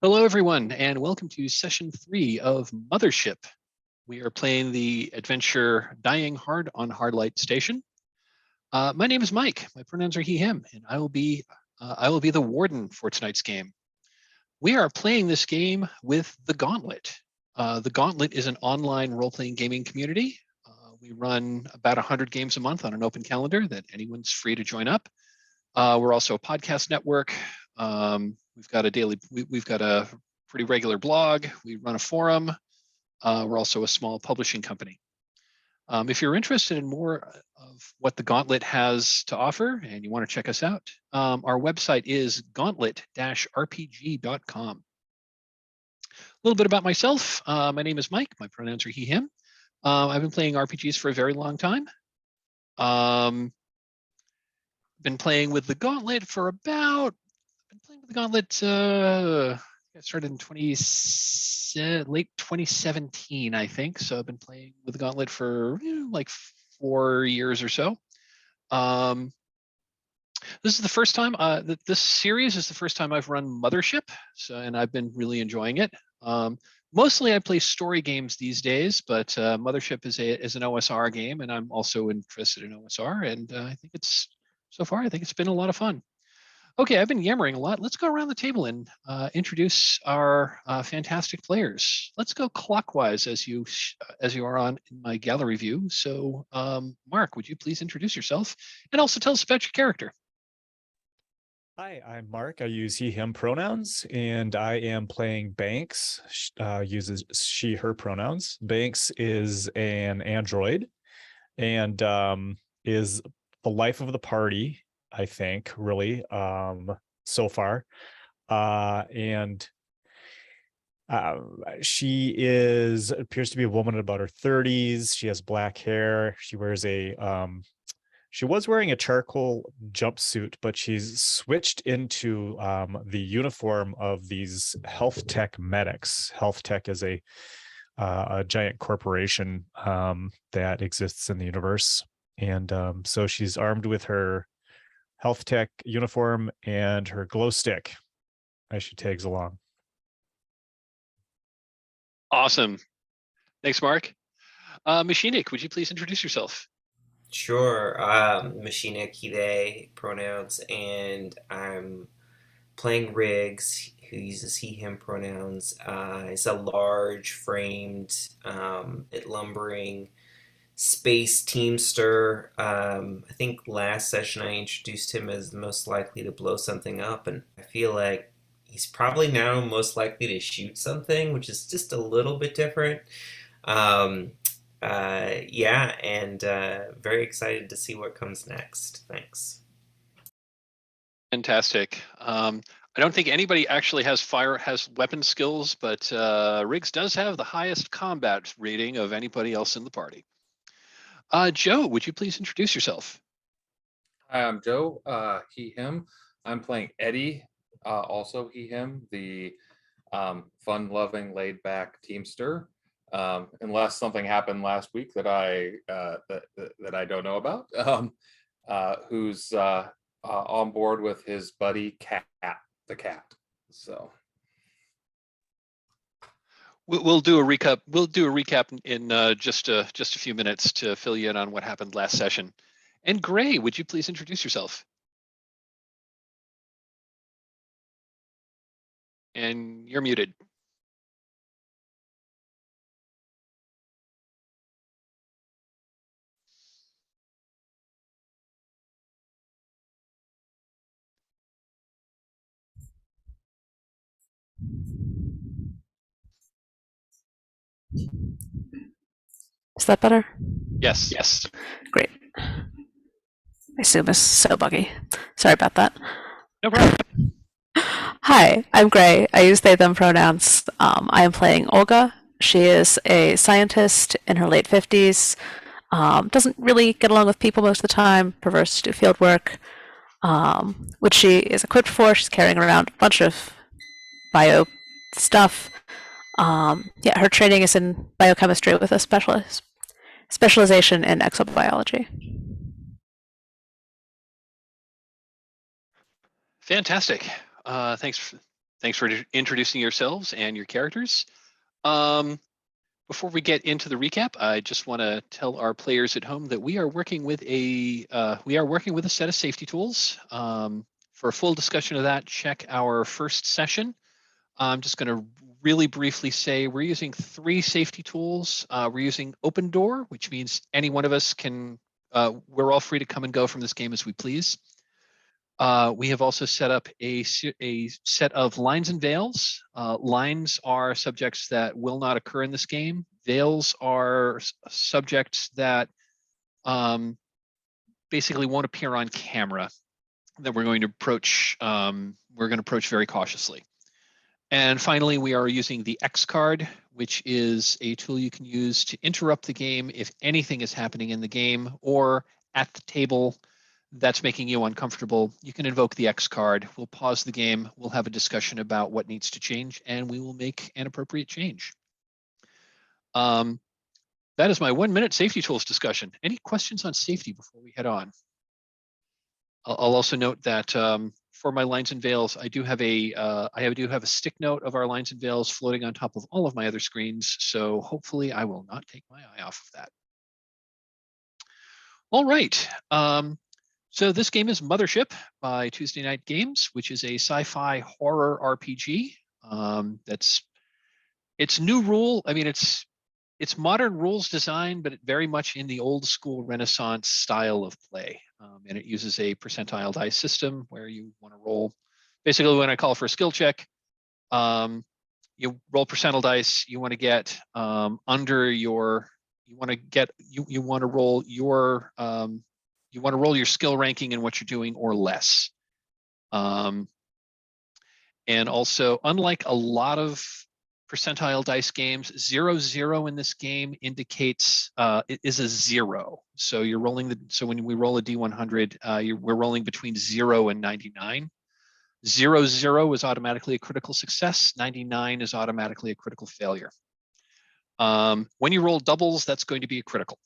Hello, everyone, and welcome to session 3 of Mothership. We are playing the adventure Dying Hard on Hardlight Station. My name is Mike. My pronouns are he, him, and I will be the Warden for tonight's game. We are playing this game with the Gauntlet. The Gauntlet is an online role-playing gaming community. We run about 100 games a month on an open calendar that anyone's free to join up. We're also a podcast network. We've got a pretty regular blog. We run a forum. We're also a small publishing company. If you're interested in more of what the Gauntlet has to offer and you want to check us out, our website is gauntlet-rpg.com. A little bit about myself. My name is Mike. My pronouns are he, him. I've been playing RPGs for a very long time. Been playing with the Gauntlet for about I started in late 2017, I think. So I've been playing with the Gauntlet for like 4 years or so. This is the first time this series is the first time I've run Mothership, and I've been really enjoying it. Mostly I play story games these days, but Mothership is an OSR game, and I'm also interested in OSR, and I think it's been a lot of fun. Okay, I've been yammering a lot. Let's go around the table and introduce our fantastic players. Let's go clockwise as you are on in my gallery view. So, Mark, would you please introduce yourself and also tell us about your character? Hi, I'm Mark. I use he, him pronouns, and I am playing Banks, uses she, her pronouns. Banks is an android and is the life of the party, I think, really, so far. She appears to be a woman in about her 30s. She has black hair. She was wearing a charcoal jumpsuit, but she's switched into the uniform of these health tech medics. Health tech is a giant corporation that exists in the universe. And so she's armed with her health tech uniform and her glow stick as she tags along. Awesome. Thanks, Mark. Machinik, would you please introduce yourself? Sure. Machina Kide pronouns, and I'm playing Riggs, who uses he, him pronouns. He's a large framed, lumbering space teamster. I think last session I introduced him as the most likely to blow something up, and I feel like he's probably now most likely to shoot something, which is just a little bit different. Very excited to see what comes next. Thanks. Fantastic. I don't think anybody actually has weapon skills, but Riggs does have the highest combat rating of anybody else in the party. Joe, would you please introduce yourself? Hi, I'm Joe, he, him. I'm playing Eddie, also he, him, the fun-loving, laid-back teamster. Unless something happened last week that I don't know about, who's on board with his buddy Cat, the cat. So we'll do a recap. We'll do a recap in just a few minutes to fill you in on what happened last session. And Gray, would you please introduce yourself? And you're muted. Is that better? Yes. Yes. Great. My Zoom is so buggy. Sorry about that. No problem. Hi, I'm Gray. I use they, them pronouns. I am playing Olga. She is a scientist in her late 50s. Doesn't really get along with people most of the time, prefers to do field work, which she is equipped for. She's carrying around a bunch of bio stuff. Her training is in biochemistry with a specialization in exobiology. Fantastic. Thanks Thanks for introducing yourselves and your characters. Before we get into the recap, I just want to tell our players at home that we are working with a set of safety tools. For a full discussion of that, check our first session. I'm just going to really briefly say we're using 3 safety tools. We're using Open Door, which means any one of us can. We're all free to come and go from this game as we please. We have also set up a set of lines and veils. Lines are subjects that will not occur in this game. Veils are subjects that basically won't appear on camera, that we're going to approach very cautiously. And finally, we are using the X card, which is a tool you can use to interrupt the game if anything is happening in the game or at the table that's making you uncomfortable. You can invoke the X card. We'll pause the game. We'll have a discussion about what needs to change, and we will make an appropriate change. That is my 1-minute safety tools discussion. Any questions on safety before we head on? I'll also note that for my lines and veils, I do have a stick note of our lines and veils floating on top of all of my other screens. So hopefully I will not take my eye off of that. All right. So this game is Mothership by Tuesday Night Games, which is a sci-fi horror RPG. It's new rule. I mean, it's modern rules design, but very much in the old school Renaissance style of play. And it uses a percentile dice system where you want to roll. Basically, when I call for a skill check, you roll percentile dice. You want to get under your. You want to roll your. You want to roll your skill ranking in what you're doing or less. And also, unlike a lot of percentile dice games, 0-0 in this game indicates it is a 0. So you're rolling so when we roll a D100, we're rolling between 0 and 99. 0-0 is automatically a critical success. 99 is automatically a critical failure. When you roll doubles, that's going to be a critical.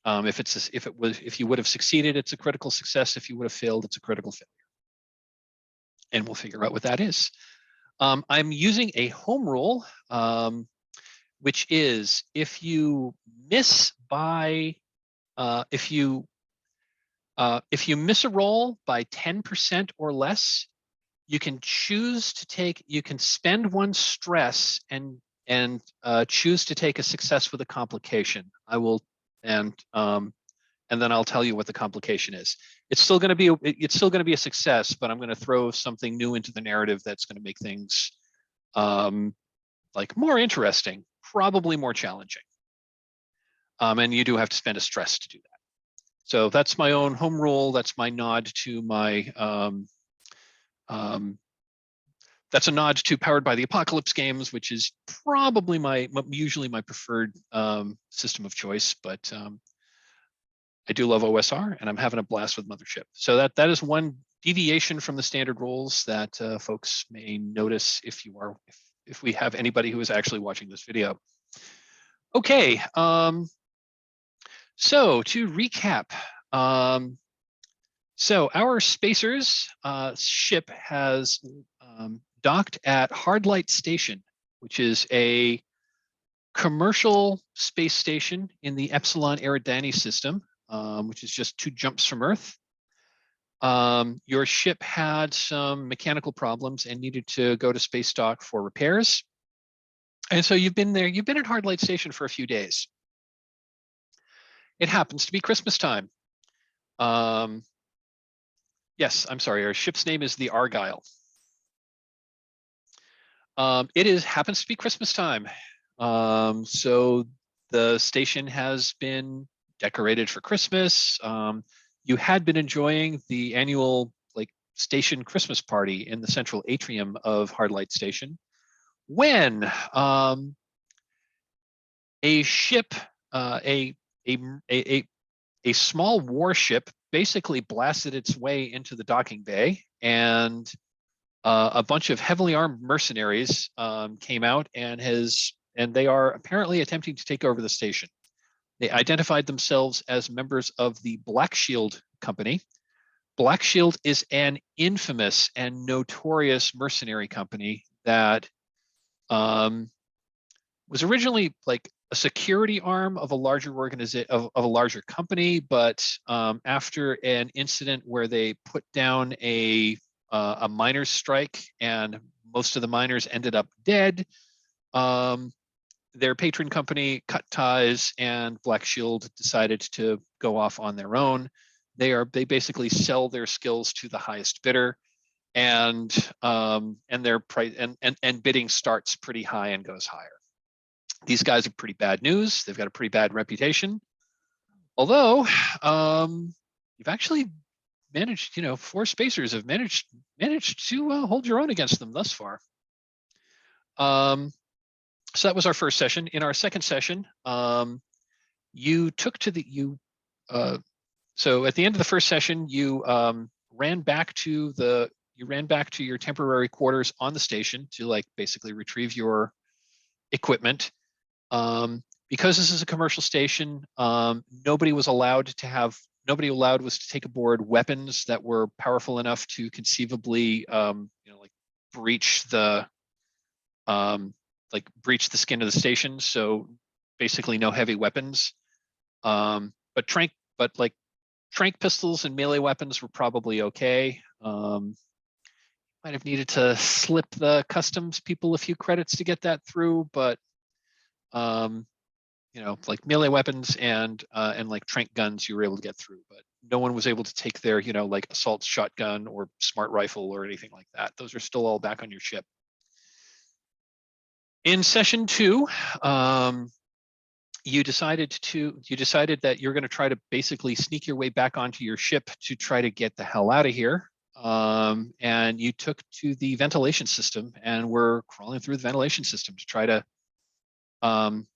If you would have succeeded, it's a critical success. If you would have failed, it's a critical failure. And we'll figure out what that is. I'm using a home rule, which is if you miss by if you miss a roll by 10% or less, you can spend 1 stress and choose to take a success with a complication. And then I'll tell you what the complication is. It's still going to be a success, but I'm going to throw something new into the narrative that's going to make things like more interesting, probably more challenging. And you do have to spend a stress to do that. So that's my own home rule. That's my nod to my that's a nod to Powered by the Apocalypse games, which is probably usually my preferred system of choice, but I do love OSR, and I'm having a blast with Mothership. So that is one deviation from the standard rules that folks may notice if we have anybody who is actually watching this video. Okay, so to recap, so our Spacers ship has docked at Hardlight Station, which is a commercial space station in the Epsilon Eridani system, which is just 2 jumps from Earth. Your ship had some mechanical problems and needed to go to space dock for repairs. And so you've been at Hardlight Station for a few days. It happens to be Christmas time. Yes, I'm sorry, our ship's name is the Argyle. It happens to be Christmas time. So the station has been decorated for Christmas. You had been enjoying the annual station Christmas party in the central atrium of Hardlight Station when a ship, a small warship basically blasted its way into the docking bay, and a bunch of heavily armed mercenaries came out and they are apparently attempting to take over the station. They identified themselves as members of the Black Shield Company. Black Shield is an infamous and notorious mercenary company that was originally like a security arm of a larger organization of a larger company, but after an incident where they put down a miners' strike and most of the miners ended up dead, their patron company cut ties and Black Shield decided to go off on their own. They basically sell their skills to the highest bidder, and their price and bidding starts pretty high and goes higher. These guys are pretty bad news. They've got a pretty bad reputation. Although you've actually managed, 4 spacers have managed to hold your own against them thus far. So that was our first session. In our second session, you took to the so at the end of the first session, you ran back to your temporary quarters on the station to like basically retrieve your equipment. Because this is a commercial station, nobody was allowed was to take aboard weapons that were powerful enough to conceivably, like breach the skin of the station. So basically, no heavy weapons. But trank pistols and melee weapons were probably okay. Might have needed to slip the customs people a few credits to get that through, but like melee weapons and like trank guns you were able to get through, but no one was able to take their, like assault shotgun or smart rifle or anything like that. Those are still all back on your ship. In session 2, you decided that you're going to try to basically sneak your way back onto your ship to try to get the hell out of here. And you took to the ventilation system and were crawling through the ventilation system to try to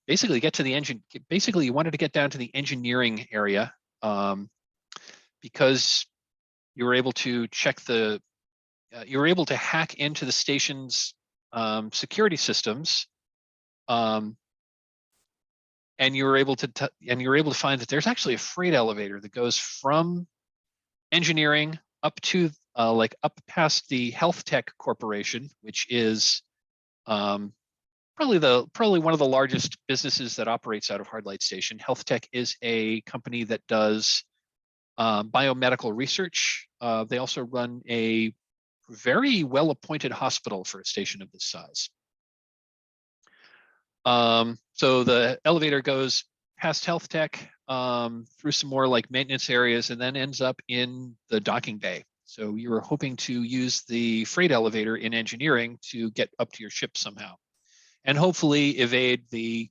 basically get to the engine. Basically, you wanted to get down to the engineering area because you were able to check you were able to hack into the station's security systems, and you were able to find that there's actually a freight elevator that goes from engineering up to up past the Health Tech Corporation, which is probably one of the largest businesses that operates out of Hardlight Station. Health Tech is a company that does biomedical research. They also run a very well-appointed hospital for a station of this size. So the elevator goes past Health Tech, through some more like maintenance areas, and then ends up in the docking bay. So you were hoping to use the freight elevator in engineering to get up to your ship somehow, and hopefully evade the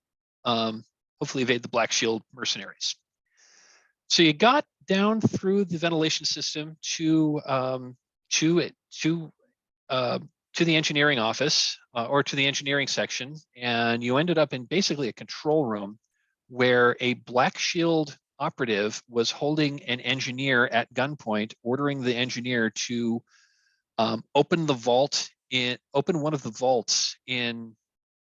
Black Shield mercenaries. So you got down through the ventilation system to the engineering office, or to the engineering section, and you ended up in basically a control room where a Black Shield operative was holding an engineer at gunpoint, ordering the engineer to open one of the vaults in,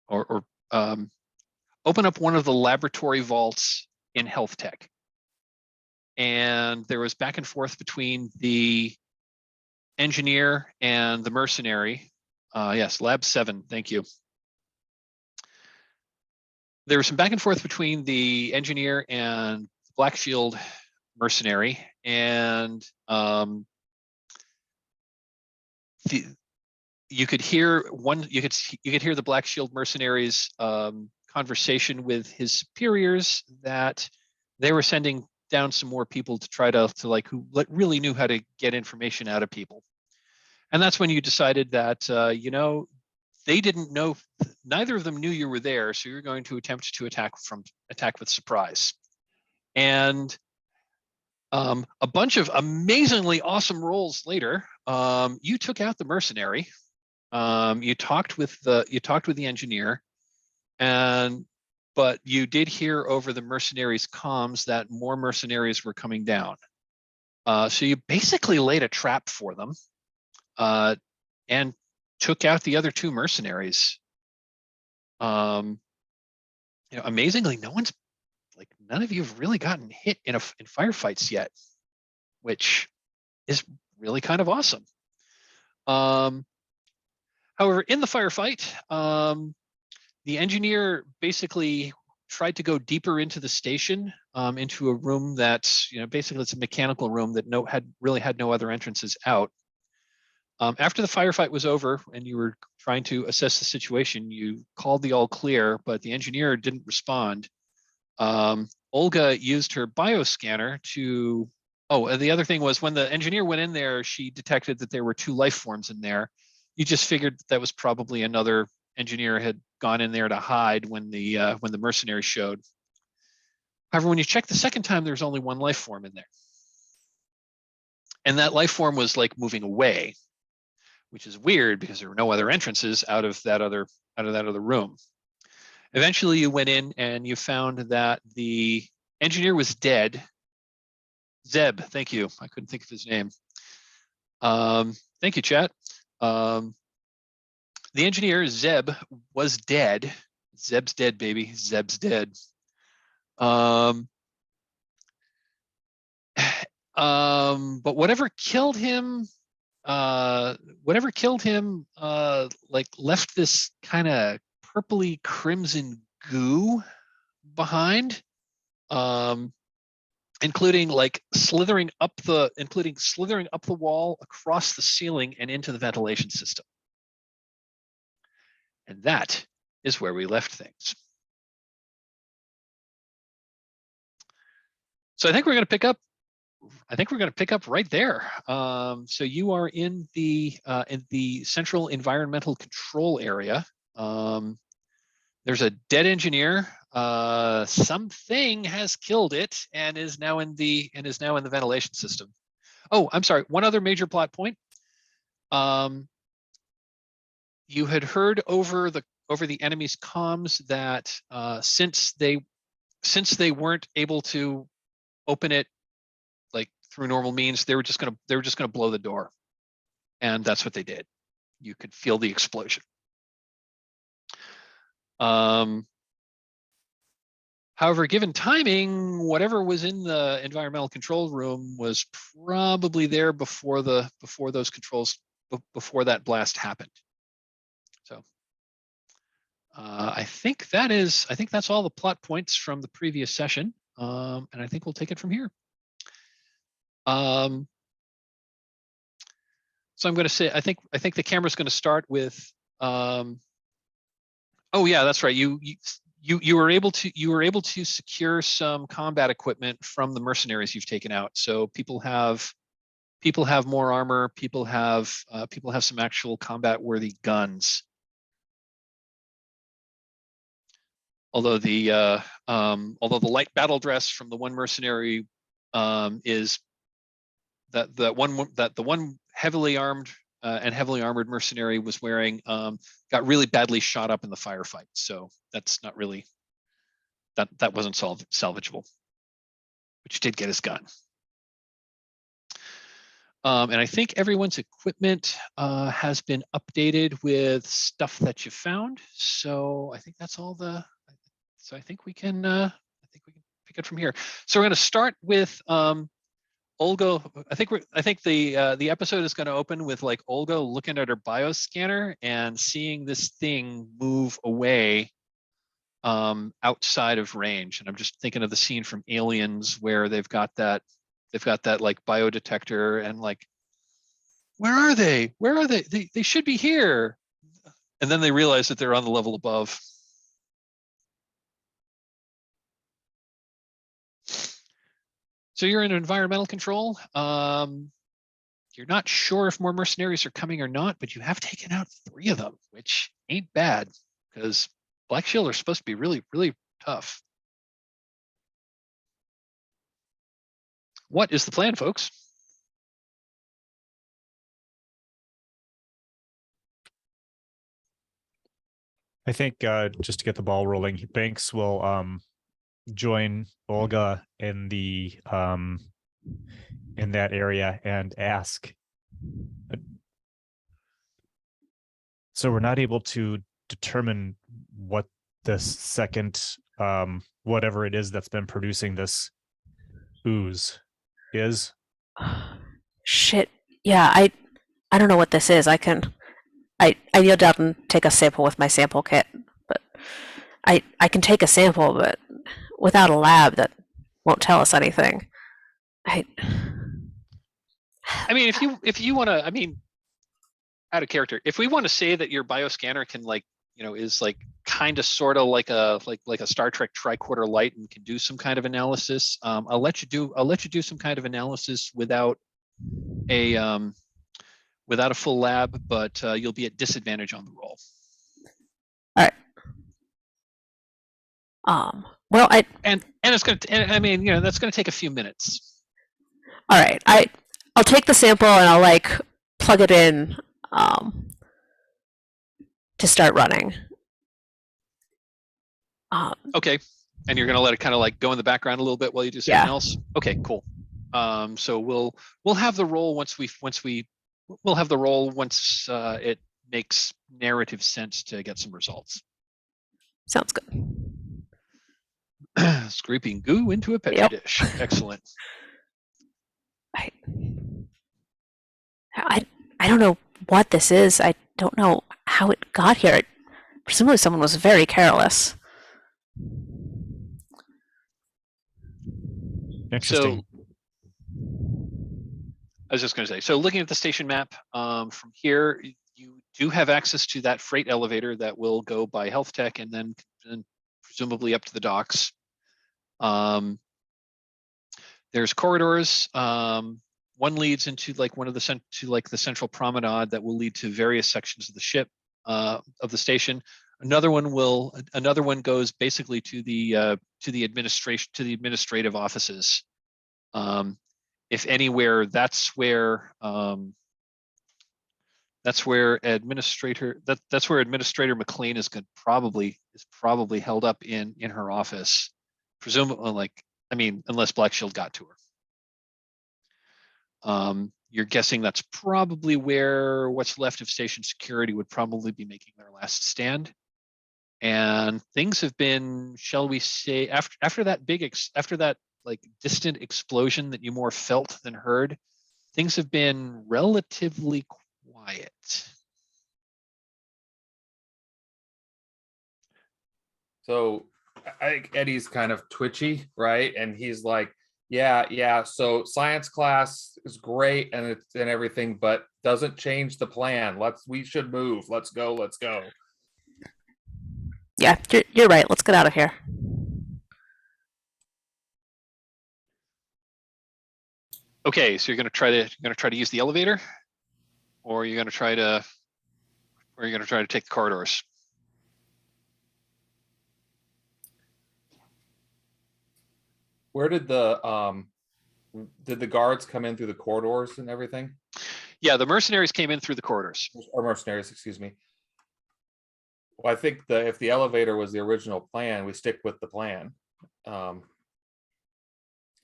or open up one of the laboratory vaults in Health Tech. And there was back and forth between the engineer and the mercenary. Yes, Lab 7, thank you. There was some back and forth between the engineer and Black Shield mercenary, and you could hear the Black Shield mercenaries conversation with his superiors that they were sending down some more people to try to who really knew how to get information out of people. And that's when you decided that they didn't know, neither of them knew you were there, so you're going to attempt to attack with surprise. And a bunch of amazingly awesome rolls later, you took out the mercenary. You talked with the engineer, but you did hear over the mercenaries' comms that more mercenaries were coming down. So you basically laid a trap for them, and took out the other 2 mercenaries. Amazingly, none of you have really gotten hit in firefights yet, which is really kind of awesome. However, in the firefight, the engineer basically tried to go deeper into the station, into a room that's, basically it's a mechanical room that really had no other entrances out. After the firefight was over and you were trying to assess the situation, you called the all clear, but the engineer didn't respond. Olga used her bioscanner to, the other thing was when the engineer went in there, she detected that there were 2 life forms in there. You just figured that was probably another engineer had gone in there to hide when the mercenary showed. However, when you check the second time, there's only 1 life form in there. And that life form was like moving away, which is weird because there were no other entrances out of that other room. Eventually you went in and you found that the engineer was dead. Zeb, thank you. I couldn't think of his name. Thank you, chat. The engineer, Zeb, was dead. Zeb's dead, baby. Zeb's dead. But whatever killed him, like left this kind of purpley crimson goo behind, including slithering up the wall, across the ceiling, and into the ventilation system. And that is where we left things. So I think we're going to pick up. Right there. So you are in the central environmental control area. There's a dead engineer. Something has killed it and is now in the ventilation system. Oh, I'm sorry. One other major plot point. You had heard over the enemy's comms that since they weren't able to open it through normal means, they were just gonna blow the door, and that's what they did. You could feel the explosion. However, given timing, whatever was in the environmental control room was probably there before that blast happened. So I think that's all the plot points from the previous session, and I think we'll take it from here. So I'm going to say I think the camera's going to start with. Oh yeah, that's right. You were able to secure some combat equipment from the mercenaries you've taken out. So people have more armor. People have some actual combat worthy guns. Although the light battle dress from the one mercenary is that the one heavily armed and heavily armored mercenary was wearing got really badly shot up in the firefight. So that's not really that wasn't salvageable, but you did get his gun. And I think everyone's equipment has been updated with stuff that you found. So I think that's all the. So I think we can pick it from here. So we're going to start with Olga. I think the episode is going to open with Olga looking at her bioscanner and seeing this thing move away outside of range. And I'm just thinking of the scene from Aliens where they've got that biodetector and where are they? Where are they? They should be here. And then they realize that they're on the level above. So you're in environmental control. You're not sure if more mercenaries are coming or not, but you have taken out 3 of them, which ain't bad because Black Shield are supposed to be really, really tough. What is the plan, folks? I think just to get the ball rolling, Banks will join Olga in the in that area and ask. So we're not able to determine what this second whatever it is that's been producing this ooze is. Shit. Yeah, I don't know what this is. I can I kneel down and take a sample with my sample kit, but I can take a sample, but without a lab, that won't tell us anything. I I mean, if you want to, I mean, out of character, if we want to say that your bioscanner can like, is like kind of sort of like a Star Trek tricorder light and can do some kind of analysis, I'll let you do some kind of analysis without a full lab, but you'll be at disadvantage on the roll. All right. Well, and it's gonna. And, I mean, that's gonna take a few minutes. all right. I'll take the sample and I'll like plug it in to start running. Okay, and you're gonna let it kind of like go in the background a little bit while you do something else. Okay, cool. So we'll have the roll once we'll have the roll once it makes narrative sense to get some results. Sounds good. Scraping goo into a petri dish. Excellent. I don't know what this is. I don't know how it got here. Presumably someone was very careless. Interesting. So I was just going to say, so looking at the station map from here, you do have access to that freight elevator that will go by health tech and then presumably up to the docks. There's corridors. One leads into like the central promenade that will lead to various sections of the ship of the station. Another one goes basically to the administrative offices. If anywhere, that's where Administrator McLean is probably held up in her office, presumably unless Black Shield got to her. You're guessing that's probably where what's left of station security would probably be making their last stand. And things have been, shall we say, after that like distant explosion that you more felt than heard, things have been relatively quiet. So I think Eddie's kind of twitchy, right? And he's like, yeah. So science class is great and everything, but doesn't change the plan. We should move. Let's go. Yeah, you're right. Let's get out of here. Okay, so you're gonna try to use the elevator, or you're gonna try to take the corridors. Where did the guards come in through the corridors and everything? Yeah, the mercenaries came in through the corridors. Or mercenaries, excuse me. Well, I think if the elevator was the original plan, we stick with the plan.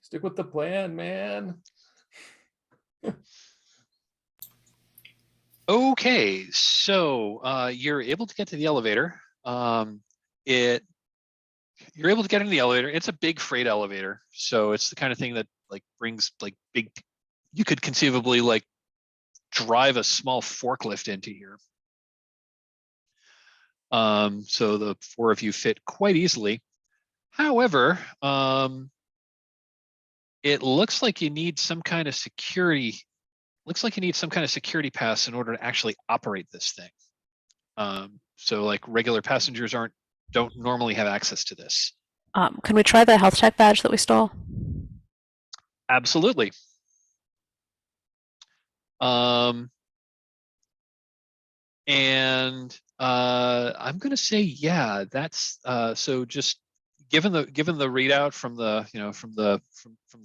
Stick with the plan, man. Okay, so you're able to get to the elevator. You're able to get into the elevator. It's a big freight elevator, so it's the kind of thing that like brings like big. You could conceivably like drive a small forklift into here. So the four of you fit quite easily. However, it looks like you need some kind of security. Looks like you need some kind of security pass in order to actually operate this thing. So like regular passengers don't normally have access to this. Can we try the health tech badge that we stole? Absolutely. And I'm going to say, yeah, that's so. Just given the readout from the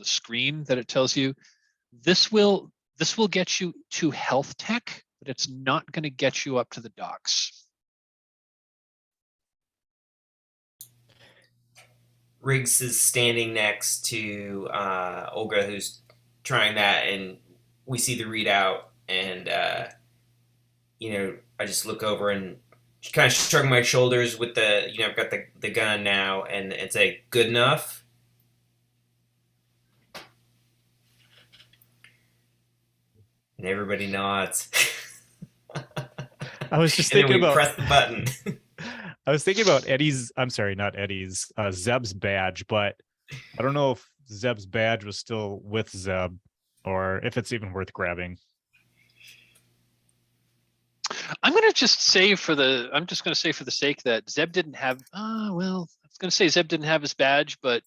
screen that it tells you, this will get you to health tech, but it's not going to get you up to the docks. Riggs is standing next to Olga, who's trying that, and we see the readout, and I just look over and kind of shrug my shoulders with I've got the gun now, and say, good enough. And everybody nods. I was just And then thinking we about. press the button. I was thinking about Eddie's. I'm sorry, not Eddie's. Zeb's badge, but I don't know if Zeb's badge was still with Zeb, or if it's even worth grabbing. I'm going to just say I'm just going to say for the sake that Zeb didn't have, well, I was going to say Zeb didn't have his badge, but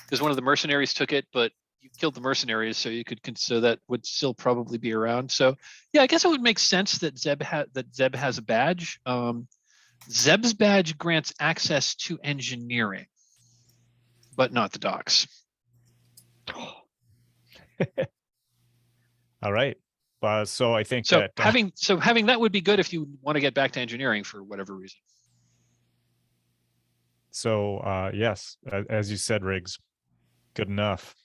because one of the mercenaries took it, but you killed the mercenaries, so so that would still probably be around. So yeah, I guess it would make sense that Zeb has a badge. Zeb's badge grants access to engineering, but not the docks. All right. So I think So that having that would be good if you want to get back to engineering for whatever reason. So yes, as you said, Riggs, good enough.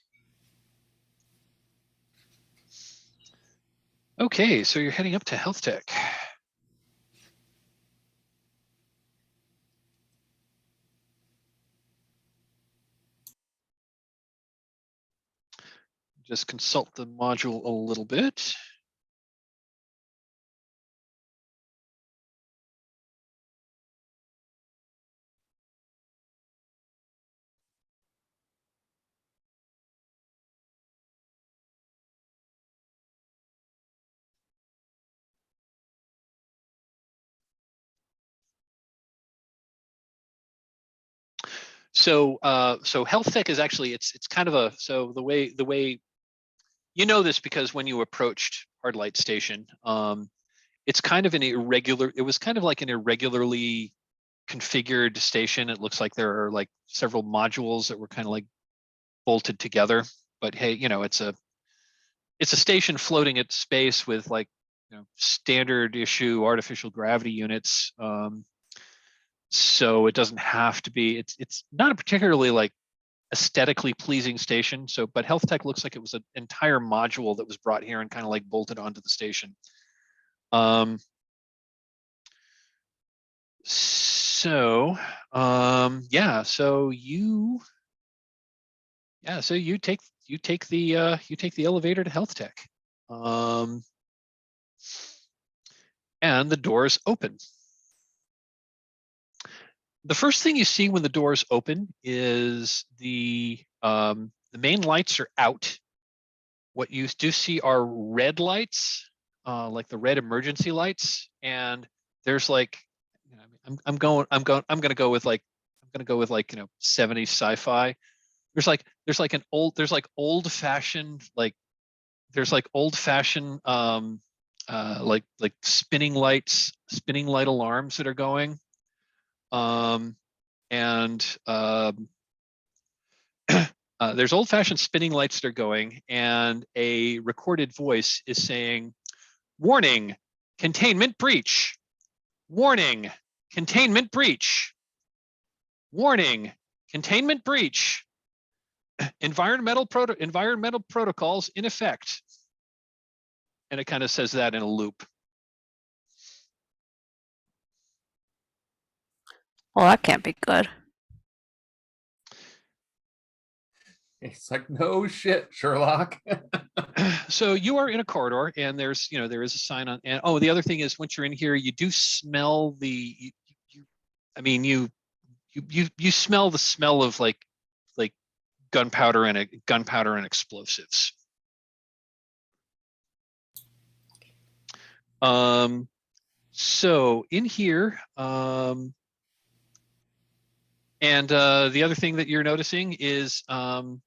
Okay, so you're heading up to health tech. Just consult the module a little bit. So health tech is actually it's kind of a the way you know this because when you approached Hardlight Station, it's kind of it was kind of like an irregularly configured station. It looks like there are like several modules that were kind of like bolted together. But hey, it's a station floating at space with like standard issue artificial gravity units. So it doesn't have to be. It's not a particularly like aesthetically pleasing station. So, but health tech looks like it was an entire module that was brought here and kind of like bolted onto the station. Yeah. So you take the elevator to health tech, and the doors open. The first thing you see when the doors open is the main lights are out. What you do see are red lights, like the red emergency lights, and there's like, I'm gonna go with like 70s sci-fi. There's like old fashioned like spinning light alarms that are going. There's old-fashioned spinning lights that are going, and a recorded voice is saying, "Warning, containment breach. Warning, containment breach. Warning, containment breach. Environmental protocols in effect." And it kind of says that in a loop. Well, that can't be good. It's like, no shit, Sherlock. So you are in a corridor, and there is a sign on. And the other thing is, once you're in here, you do smell you smell the smell of like gunpowder and explosives. So in here, and the other thing that you're noticing is, now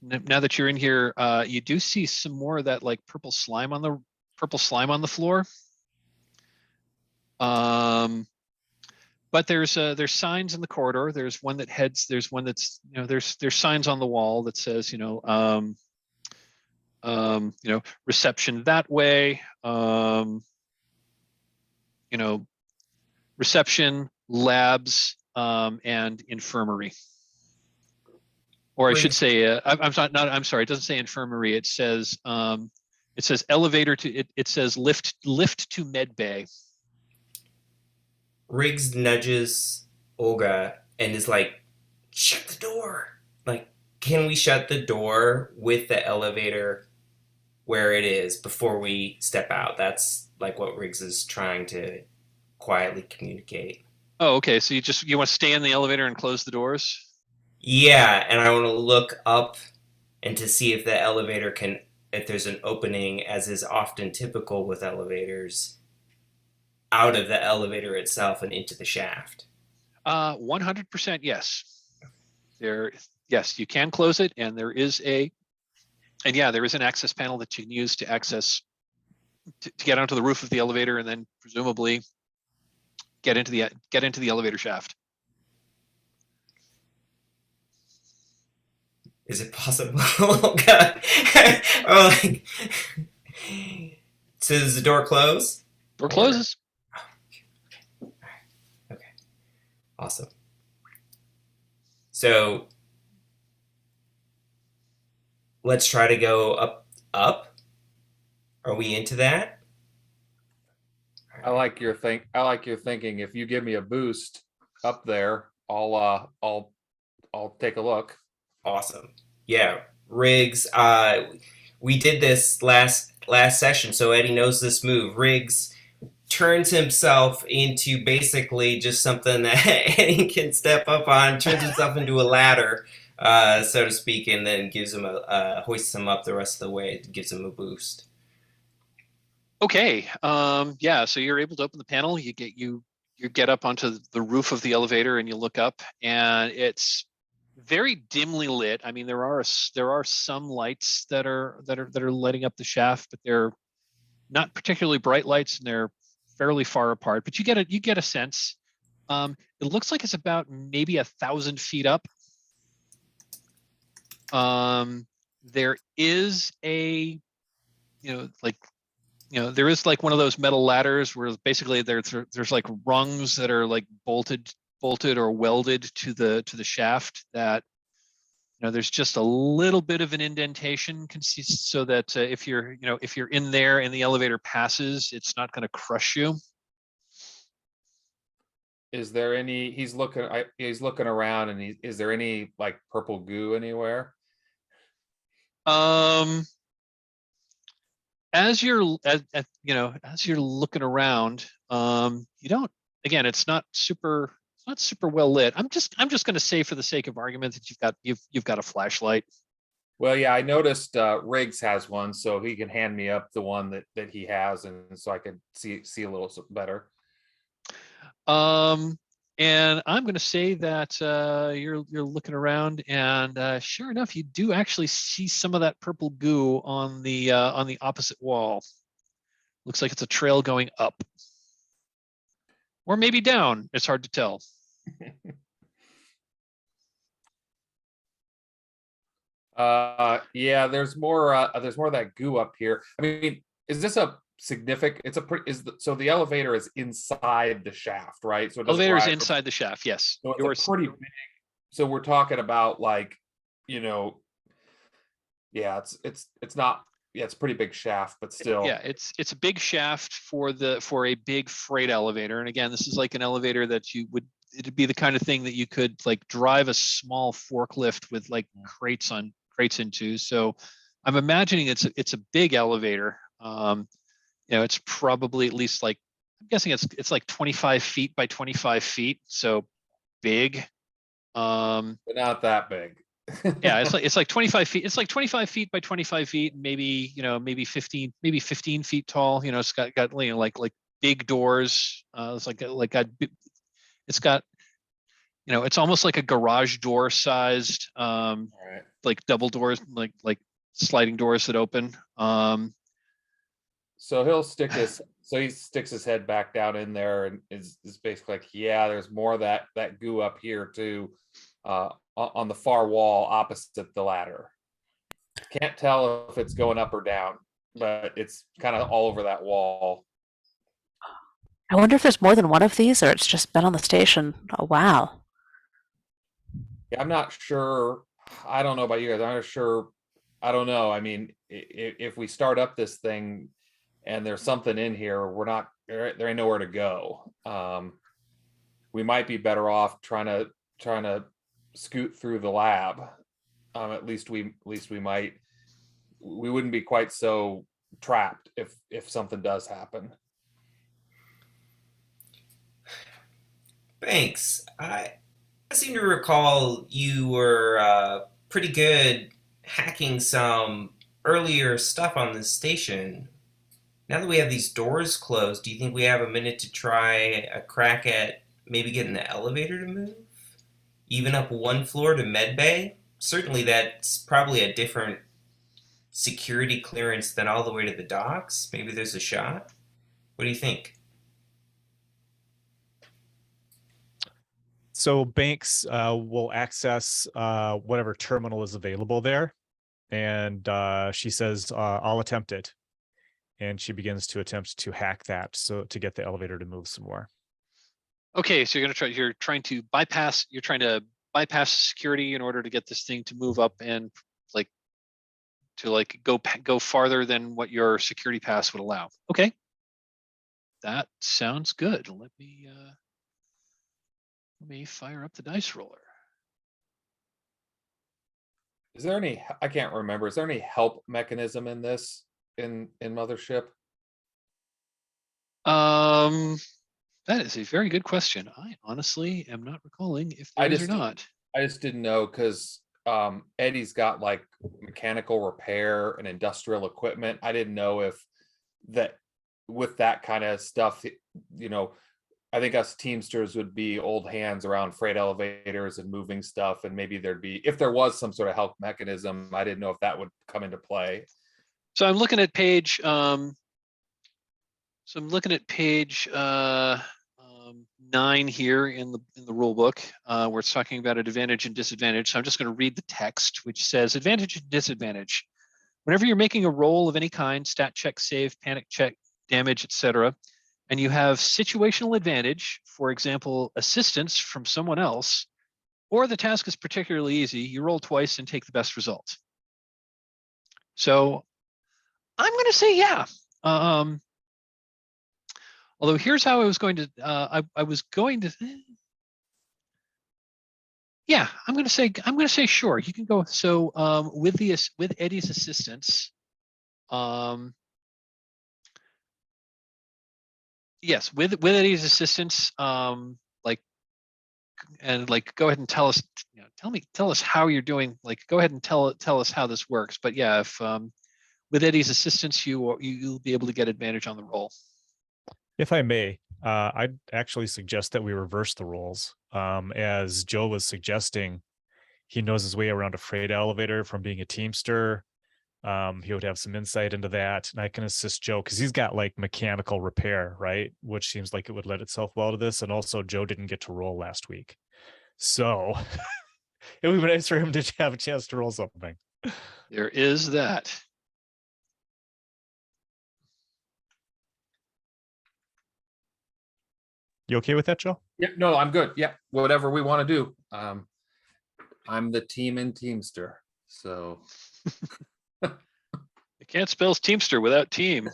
that you're in here, you do see some more of that like purple slime on the floor. But there's signs in the corridor. There's one that's there's signs on the wall that says reception that way, reception, labs, and infirmary. Or I should say, I'm sorry, it doesn't say infirmary. It says elevator to, it says lift to med bay. Riggs nudges Olga and is like, "Shut the door. Like, can we shut the door with the elevator where it is before we step out? That's like what Riggs is trying to quietly communicate. Oh, okay. So you want to stay in the elevator and close the doors? Yeah, and I want to look up and to see if the elevator can, if there's an opening, as is often typical with elevators, out of the elevator itself and into the shaft. 100% yes. Yes, you can close it, and there is an access panel that you can use to access to get onto the roof of the elevator, and then presumably get into the elevator shaft. Is it possible? Olga? Or like, so does the door close? Door closes. Okay. Awesome. So let's try to go up. Are we into that? I like your thinking. If you give me a boost up there, I'll take a look. Awesome. Yeah, Riggs. We did this last session, so Eddie knows this move. Riggs turns himself into basically just something that Eddie can step up on. Turns himself into a ladder, so to speak, and then gives him hoists him up the rest of the way. Gives him a boost. Okay. Yeah. So you're able to open the panel. You get up onto the roof of the elevator, and you look up, and it's very dimly lit. I mean, there are some lights that are lighting up the shaft, but they're not particularly bright lights, and they're fairly far apart. But you get a sense. It looks like it's about maybe 1,000 feet up. There is there is like one of those metal ladders where basically there's like rungs that are like bolted or welded to the shaft, that there's just a little bit of an indentation, so that if you're in there and the elevator passes, it's not going to crush you. Is there any? He's looking around, and is there any like purple goo anywhere? As you're looking around, you don't. Again, it's not super well lit. I'm just going to say, for the sake of argument, that you've got a flashlight. Well, yeah, I noticed Riggs has one, so he can hand me up the one that he has, and so I can see a little better. And I'm going to say that you're looking around, and sure enough, you do actually see some of that purple goo on the opposite wall. Looks like it's a trail going up, or maybe down. It's hard to tell. Yeah, there's more of that goo up here. I mean, is this a significant? So the elevator is inside the shaft, right? So it doesn't Elevator is rise inside the shaft. Yes. So it's pretty big. So we're talking about like, yeah, it's not. Yeah, it's a pretty big shaft, but still. Yeah, it's a big shaft for a big freight elevator. And again, this is like an elevator that it'd be the kind of thing that you could like drive a small forklift with like crates into. So I'm imagining it's a big elevator. It's probably at least like, I'm guessing it's like 25 feet by 25 feet. So big. But not that big. Yeah, it's like 25 feet. It's like 25 feet by 25 feet, maybe 15 feet tall. It's got like big doors. It's got it's almost like a garage door sized, Right. like double doors, like sliding doors that open. So he sticks his head back down in there and is basically like, yeah, there's more of that goo up here too, on the far wall opposite the ladder. Can't tell if it's going up or down, but it's kind of all over that wall. I wonder if there's more than one of these, or it's just been on the station a while. Yeah, I'm not sure. I don't know about you guys. I'm not sure. I don't know. I mean, if we start up this thing and there's something in here, there ain't nowhere to go. We might be better off trying to scoot through the lab. At least we wouldn't be quite so trapped if something does happen. Thanks. I seem to recall you were pretty good hacking some earlier stuff on this station. Now that we have these doors closed, do you think we have a minute to try a crack at maybe getting the elevator to move? Even up one floor to medbay? Certainly that's probably a different security clearance than all the way to the docks. Maybe there's a shot? What do you think? So Banks will access whatever terminal is available there. And she says, I'll attempt it. And she begins to attempt to hack that so to get the elevator to move some more. Okay, so you're trying to bypass security in order to get this thing to move up and go farther than what your security pass would allow. Okay. That sounds good. Let me fire up the dice roller. Is there any, I can't remember, is there any help mechanism in this in Mothership? That is a very good question. I honestly am not recalling if I there is or just- not. I just didn't know because Eddie's got like mechanical repair and industrial equipment. I didn't know if that with that kind of stuff, you know, I think us Teamsters would be old hands around freight elevators and moving stuff, and maybe there'd be, if there was some sort of help mechanism, I didn't know if that would come into play. So I'm looking at page 9 here in the rule book, where it's talking about advantage and disadvantage. So I'm just going to read the text, which says advantage and disadvantage. Whenever you're making a roll of any kind, stat check, save, panic check, damage, etc., and you have situational advantage, for example, assistance from someone else, or the task is particularly easy, you roll twice and take the best result. So I'm going to say yeah. Although here's how I was going to, yeah, I'm going to say sure. You can go. So with Eddie's assistance, yes, with Eddie's assistance, go ahead and tell us, tell us how you're doing. Like, go ahead and tell us how this works. But yeah, if with Eddie's assistance, you'll be able to get advantage on the roll. If I may, I'd actually suggest that we reverse the roles. As Joe was suggesting, he knows his way around a freight elevator from being a Teamster. He would have some insight into that, and I can assist Joe because he's got like mechanical repair, right? Which seems like it would lend itself well to this. And also, Joe didn't get to roll last week, so it would be nice for him to have a chance to roll something. There is that. You okay with that, Joe? Yeah, no, I'm good. Yeah, whatever we want to do. I'm the team in Teamster, so. You can't spell Teamster without team.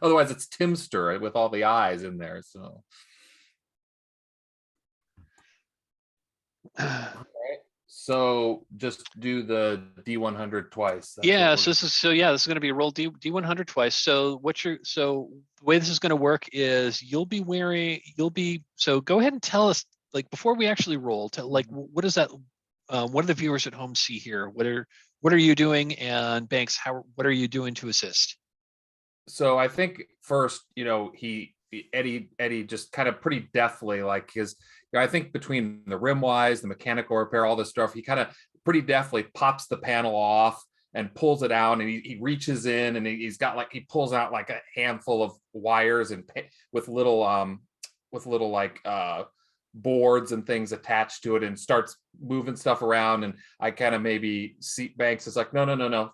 Otherwise, it's Timster with all the I's in there. So. All right. So just do the D100 twice. That's Yeah. what So this is going to be a roll D100 twice. So the way this is going to work is you'll be so go ahead and tell us, like, before we actually roll, what is that? What do the viewers at home see here? What are you doing? And Banks, what are you doing to assist? So I think first, Eddie just kind of pretty deftly, like I think between the rim wise, the mechanical repair, all this stuff, he kind of pretty deftly pops the panel off and pulls it out, and he reaches in and he pulls out like a handful of wires and with little boards and things attached to it, and starts moving stuff around. And I kind of maybe see Banks is like, no,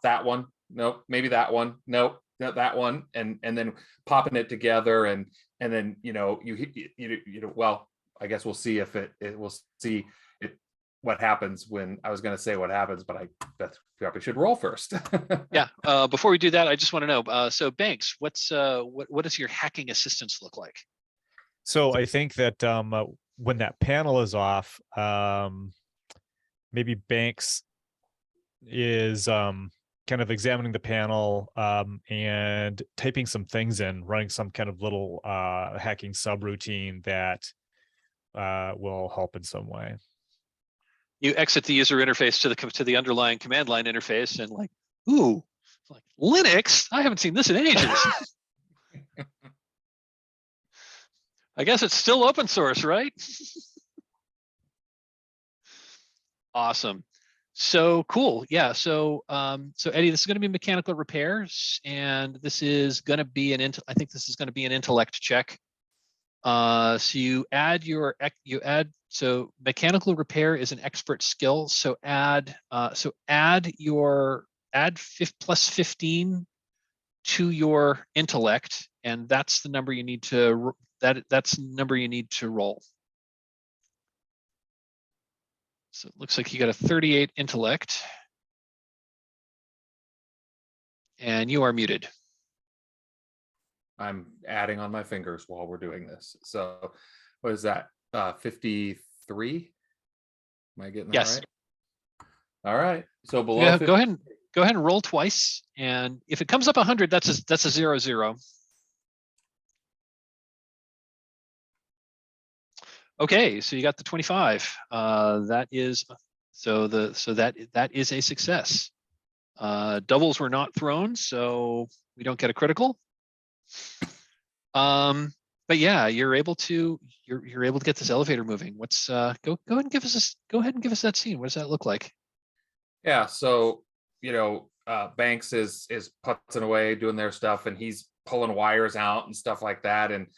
that one, nope, maybe that one, nope, that one, and then popping it together, and then well, I guess we'll see if we'll see it what happens when I was going to say what happens, but that probably should roll first. Yeah. Before we do that, I just want to know. So Banks, what does your hacking assistance look like? So I think that when that panel is off, maybe Banks is kind of examining the panel and typing some things in, running some kind of little hacking subroutine that will help in some way. You exit the user interface to the underlying command line interface and like, ooh, like Linux? I haven't seen this in ages. I guess it's still open source, right? Awesome. So cool. Yeah. So Eddie, this is going to be mechanical repairs, and this is going to be I think this is going to be an intellect check. So so mechanical repair is an expert skill. So add plus 15 to your intellect, and that's the number you need to that's the number you need to roll. So it looks like you got a 38 intellect, and you are muted. I'm adding on my fingers while we're doing this. So what is that? 53? Am I getting that Yes. right? All right. So below Yeah, 50. go ahead and roll twice, and if it comes up 100, that's a 0-0. Okay, so you got the 25. That is that is a success. Doubles were not thrown, so we don't get a critical. But yeah, you're able to get this elevator moving. What's go ahead and give us that scene. What does that look like? Yeah. So Banks is putzing away doing their stuff, and he's pulling wires out and stuff like that, and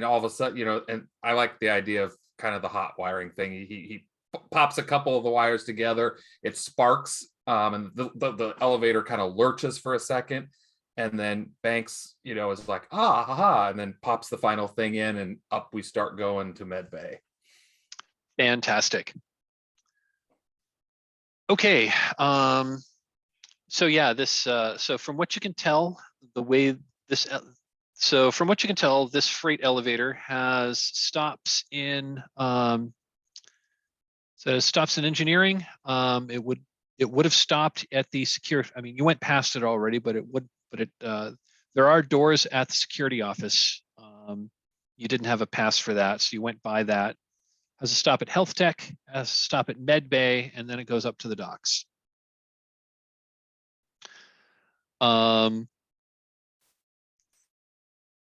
all of a sudden, and I like the idea of kind of the hot wiring thing. He pops a couple of the wires together, it sparks, and the elevator kind of lurches for a second, and then Banks, is like, haha, and then pops the final thing in, and up we start going to med bay. Fantastic. Okay. So yeah, so from what you can tell, this freight elevator has stops in engineering. It would have stopped at the security. I mean, you went past it already, but there are doors at the security office. You didn't have a pass for that, so you went by that. Has a stop at health tech, has a stop at med bay, and then it goes up to the docks.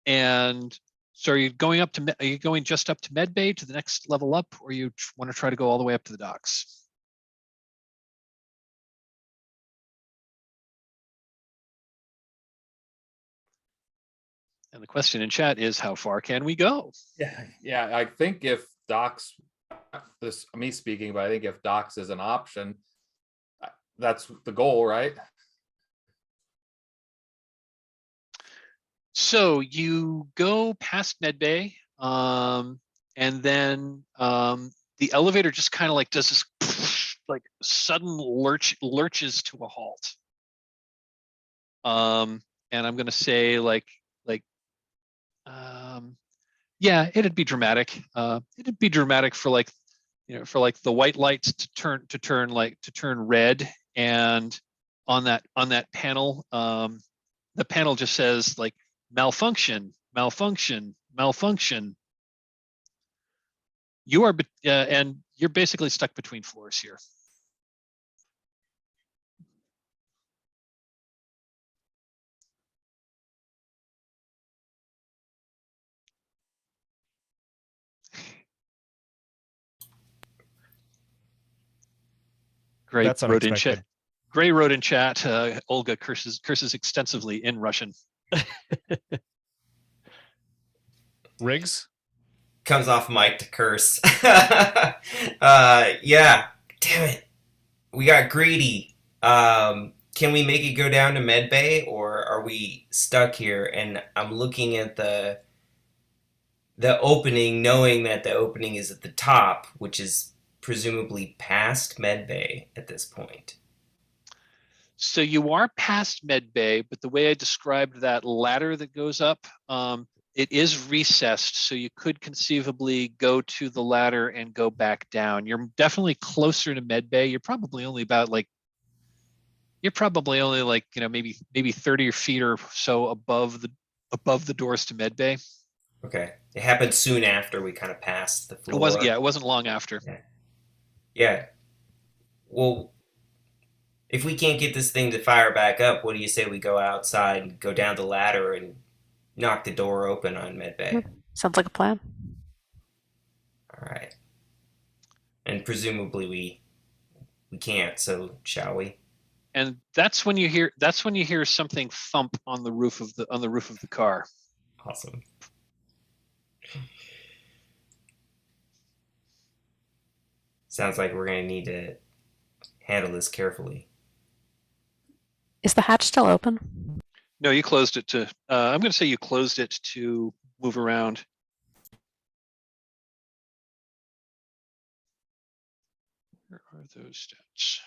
And so are you going just up to med bay to the next level up, or you want to try to go all the way up to the docks? And the question in chat is, how far can we go? Yeah. I think if docks, this me speaking, but I think if docks is an option, that's the goal, right? So you go past med bay, and then the elevator just kind of like does this like sudden lurches to a halt. And I'm gonna say yeah, it'd be dramatic. It'd be dramatic for the white lights to turn red, and on that panel, the panel just says like malfunction. You are and you're basically stuck between floors here. Gray That's unexpected. Gray wrote in chat, Olga curses extensively in Russian. Riggs? Comes off mic to curse. Yeah, damn it. We got greedy. Can we make it go down to med bay, or are we stuck here? And I'm looking at the opening, knowing that the opening is at the top, which is presumably past med bay at this point. So you are past med bay, but the way I described that ladder that goes up, it is recessed, so you could conceivably go to the ladder and go back down. You're definitely closer to med bay. You're probably only maybe 30 feet or so above the doors to med bay. Okay. It happened soon after we kind of passed the floor. It wasn't long after. Yeah. Well, if we can't get this thing to fire back up, what do you say we go outside and go down the ladder and knock the door open on Medbay? Sounds like a plan. All right. And presumably we can't, so shall we? And that's when you hear something thump on the roof of the car. Awesome. Sounds like we're going to need to handle this carefully. Is the hatch still open? No, you closed it to. I'm going to say you closed it to move around. Where are those stats?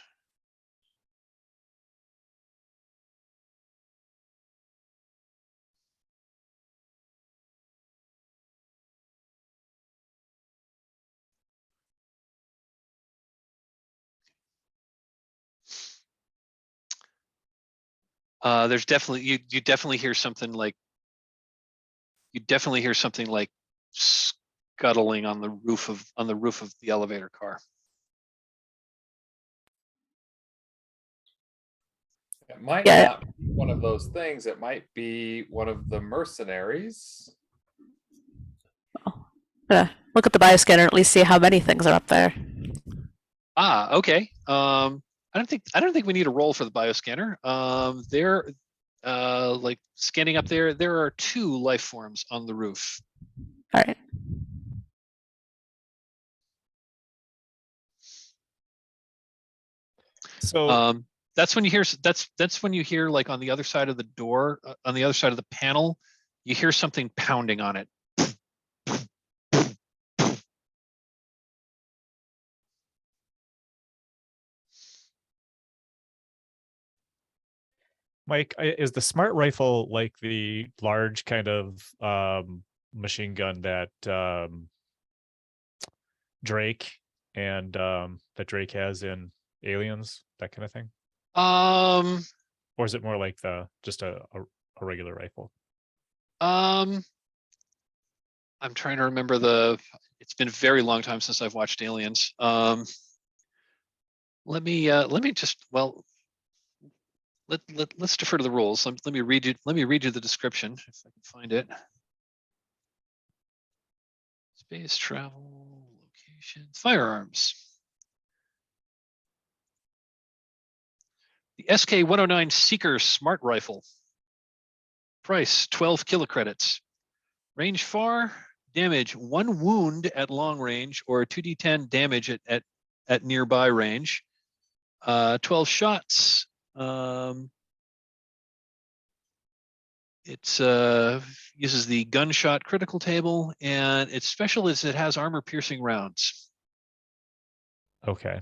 There's definitely you definitely hear something like scuttling on the roof of the elevator car. It might Yeah. not be one of those things. It might be one of the mercenaries. Look at the bioscanner and at least see how many things are up there. Okay. I don't think we need a roll for the bioscanner. They're like scanning up there. There are 2 life forms on the roof. All right. So That's when you hear like on the other side of the door, on the other side of the panel, you hear something pounding on it. Mike, is the smart rifle like the large kind of machine gun that Drake and that Drake has in Aliens, that kind of thing? Or is it more like just a regular rifle? I'm trying to remember it's been a very long time since I've watched Aliens. Let me just, well, let's defer to the rules. Let me read you the description if I can find it. Space travel, location, firearms. The SK-109 Seeker Smart Rifle. Price 12 kilocredits. Range far, damage 1 wound at long range or 2d10 damage at nearby range. 12 shots. It uses the gunshot critical table, and its special is it has armor-piercing rounds. Okay.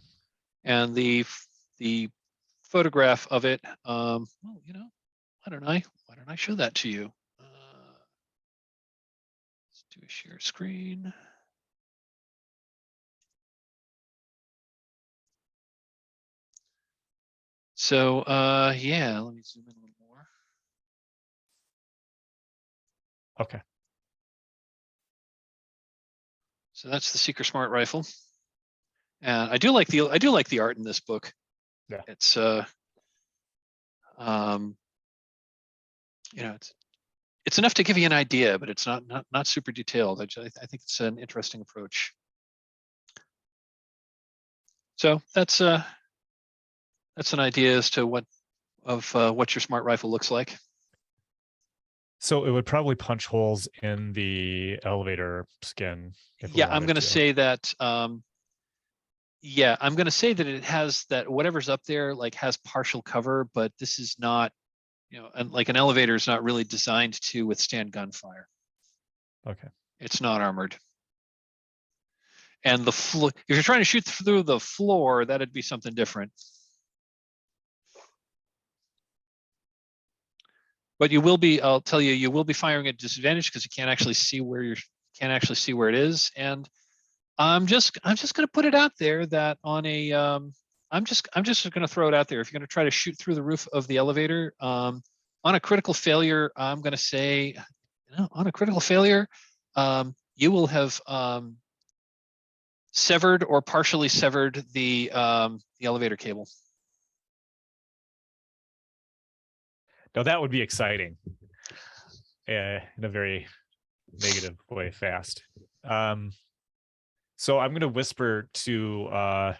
And the photograph of it, well, you know, why don't I show that to you? Let's do a share screen. So yeah, let me zoom in a little more. Okay. So that's the Seeker Smart Rifle, and I do like the art in this book. Yeah. It's you know, it's enough to give you an idea, but it's not super detailed. I think it's an interesting approach. So that's an idea as to what your smart rifle looks like. So it would probably punch holes in the elevator skin. Yeah, I'm going to say that. Yeah, I'm going to say that it has that whatever's up there like has partial cover, but this is not, you know, and like an elevator is not really designed to withstand gunfire. Okay. It's not armored. And if you're trying to shoot through the floor, that'd be something different. But you will be, I'll tell you, you will be firing at disadvantage because you can't actually see where it is. And I'm just going to put it out there that on a, I'm just going to throw it out there. If you're going to try to shoot through the roof of the elevator, on a critical failure, I'm going to say, you know, on a critical failure, you will have severed or partially severed the elevator cable. Now that would be exciting. In a very negative way, fast. So I'm going to whisper to I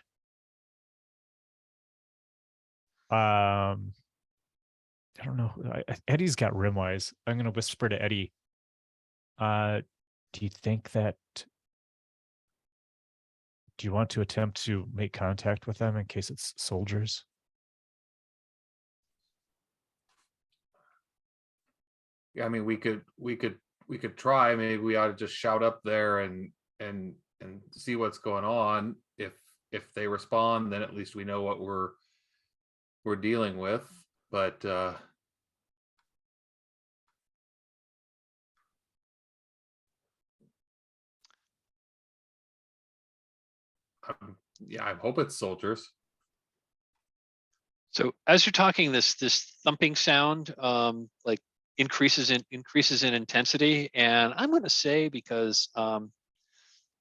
don't know. Eddie's got Rimwise. I'm going to whisper to Eddie. Do you think that? Do you want to attempt to make contact with them in case it's soldiers? Yeah, I mean, we could try. Maybe we ought to just shout up there and see what's going on. If they respond, then at least we know what we're dealing with. But yeah, I hope it's soldiers. So as you're talking, this thumping sound like increases in intensity, and I'm going to say because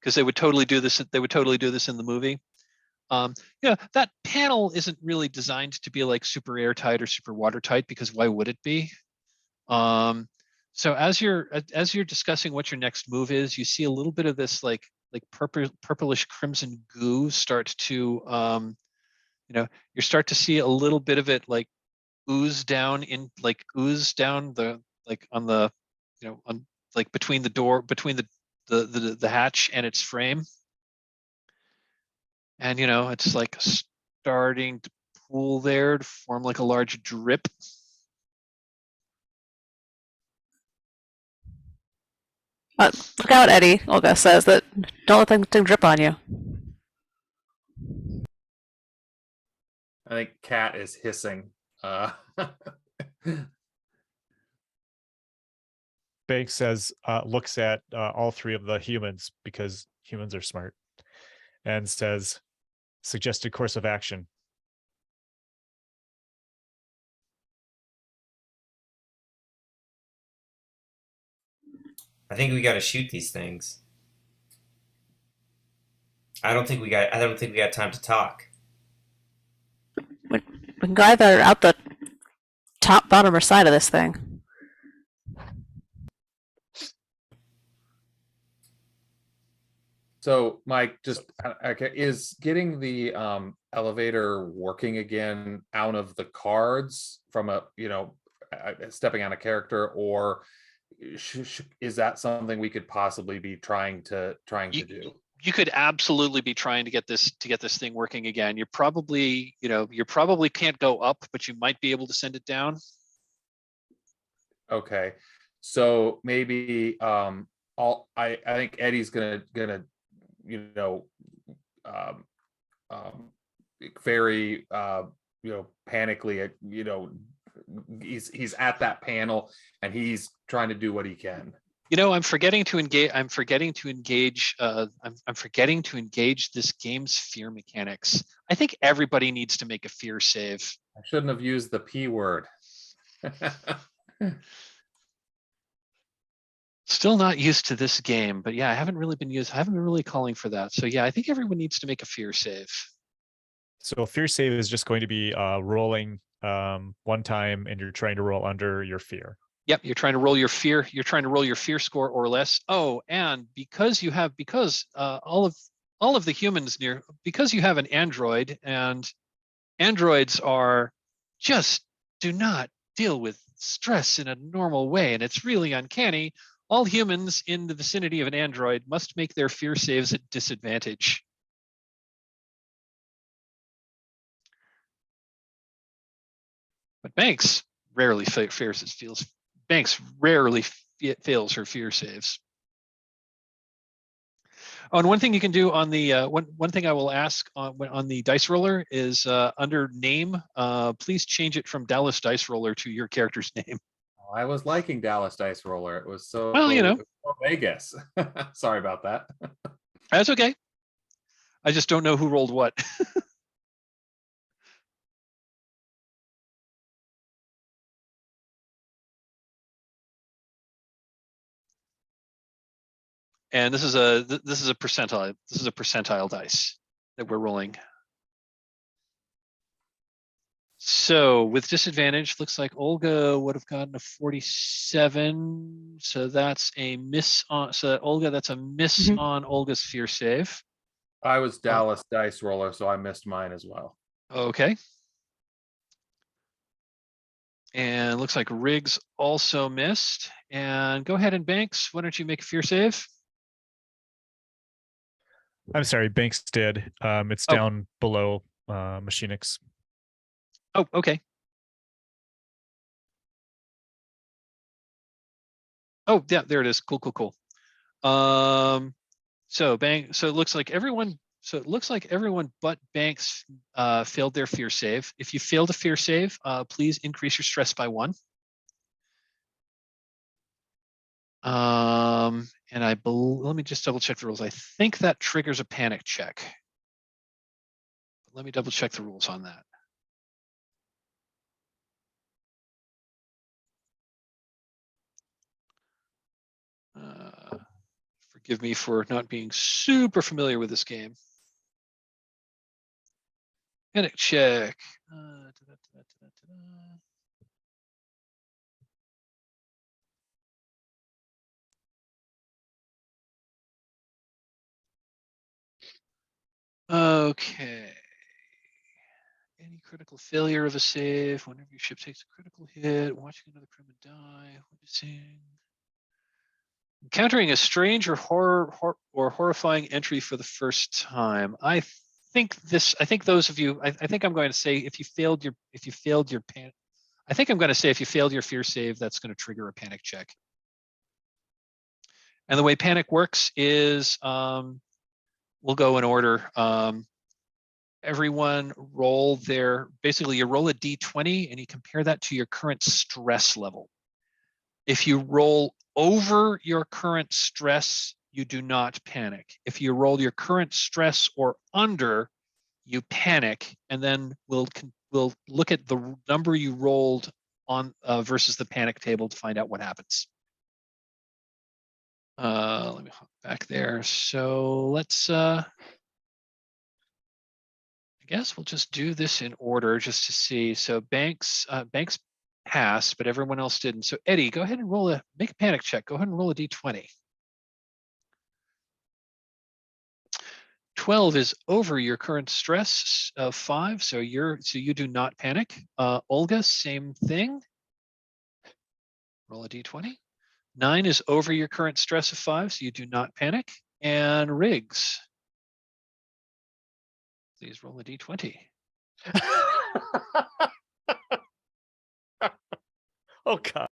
they would totally do this. They would totally do this in the movie. That panel isn't really designed to be like super airtight or super watertight, because why would it be? So as you're discussing what your next move is, you see a little bit of this like purplish crimson goo start to you start to see a little bit of it like ooze down the like on the on like between the door, between the hatch and its frame. And it's like starting to pool there to form like a large drip. Look out, Eddie, Olga says. That don't let them drip on you. I think Cat is hissing. Banks says, looks at all three of the humans, because humans are smart, and says, suggested course of action. I think we got to shoot these things. I don't think we got time to talk. We can go either out the top, bottom, or side of this thing. So, Mike, just is getting the elevator working again out of the cards from a stepping on a character, or is that something we could possibly be trying to do? You could absolutely be trying to get this thing working again. You're probably can't go up, but you might be able to send it down. Okay, so maybe I think Eddie's gonna very panically he's at that panel and he's trying to do what he can. I'm forgetting to engage this game's fear mechanics. I think everybody needs to make a fear save. I shouldn't have used the P word. Still not used to this game, but yeah, I haven't been really calling for that. So yeah, I think everyone needs to make a fear save. So fear save is just going to be rolling one time, and you're trying to roll under your fear. Yep, you're trying to roll your fear. You're trying to roll your fear score or less. Oh, and because all of the humans because you have an android, and androids do not deal with stress in a normal way, and it's really uncanny. All humans in the vicinity of an android must make their fear saves at disadvantage. But Banks rarely fails her fear saves. Oh, and one thing you can do on the one thing I will ask on the dice roller is under name, please change it from Dallas Dice Roller to your character's name. I was liking Dallas Dice Roller. It was so Vegas. Sorry about that. That's okay. I just don't know who rolled what. And this is a percentile. This is a percentile dice that we're rolling. So with disadvantage, looks like Olga would have gotten a 47. So that's a miss on. So Olga, that's a miss on Olga's fear save. I was Dallas dice roller, so I missed mine as well. Okay. And looks like Riggs also missed. And go ahead and Banks, why don't you make a fear save? I'm sorry, Banks did. It's down below Machinix. Oh, okay. Oh, yeah, there it is. Cool, cool, cool. So it looks like everyone. So it looks like everyone but Banks failed their fear save. If you failed a fear save, please increase your stress by 1. And let me just double check the rules. I think that triggers a panic check. Let me double check the rules on that. Forgive me for not being super familiar with this game. Panic check. Okay. Any critical failure of a save, whenever your ship takes a critical hit, watching another crewman die, witnessing. Encountering a strange or horrifying entry for the first time. I think those of you, I think I'm going to say if you failed your fear save, that's going to trigger a panic check. And the way panic works is we'll go in order. Everyone roll basically you roll a d20 and you compare that to your current stress level. If you roll over your current stress, you do not panic. If you roll your current stress or under, you panic, and then we'll look at the number you rolled on versus the panic table to find out what happens. Let me hop back there. So let's I guess we'll just do this in order just to see. So Banks passed, but everyone else didn't. So Eddie, go ahead and make a panic check. Go ahead and roll a d20. 12 is over your current stress of 5, so you do not panic. Olga, same thing. Roll a d20. 9 is over your current stress of 5, so you do not panic. And Riggs, please roll a d20. Oh God.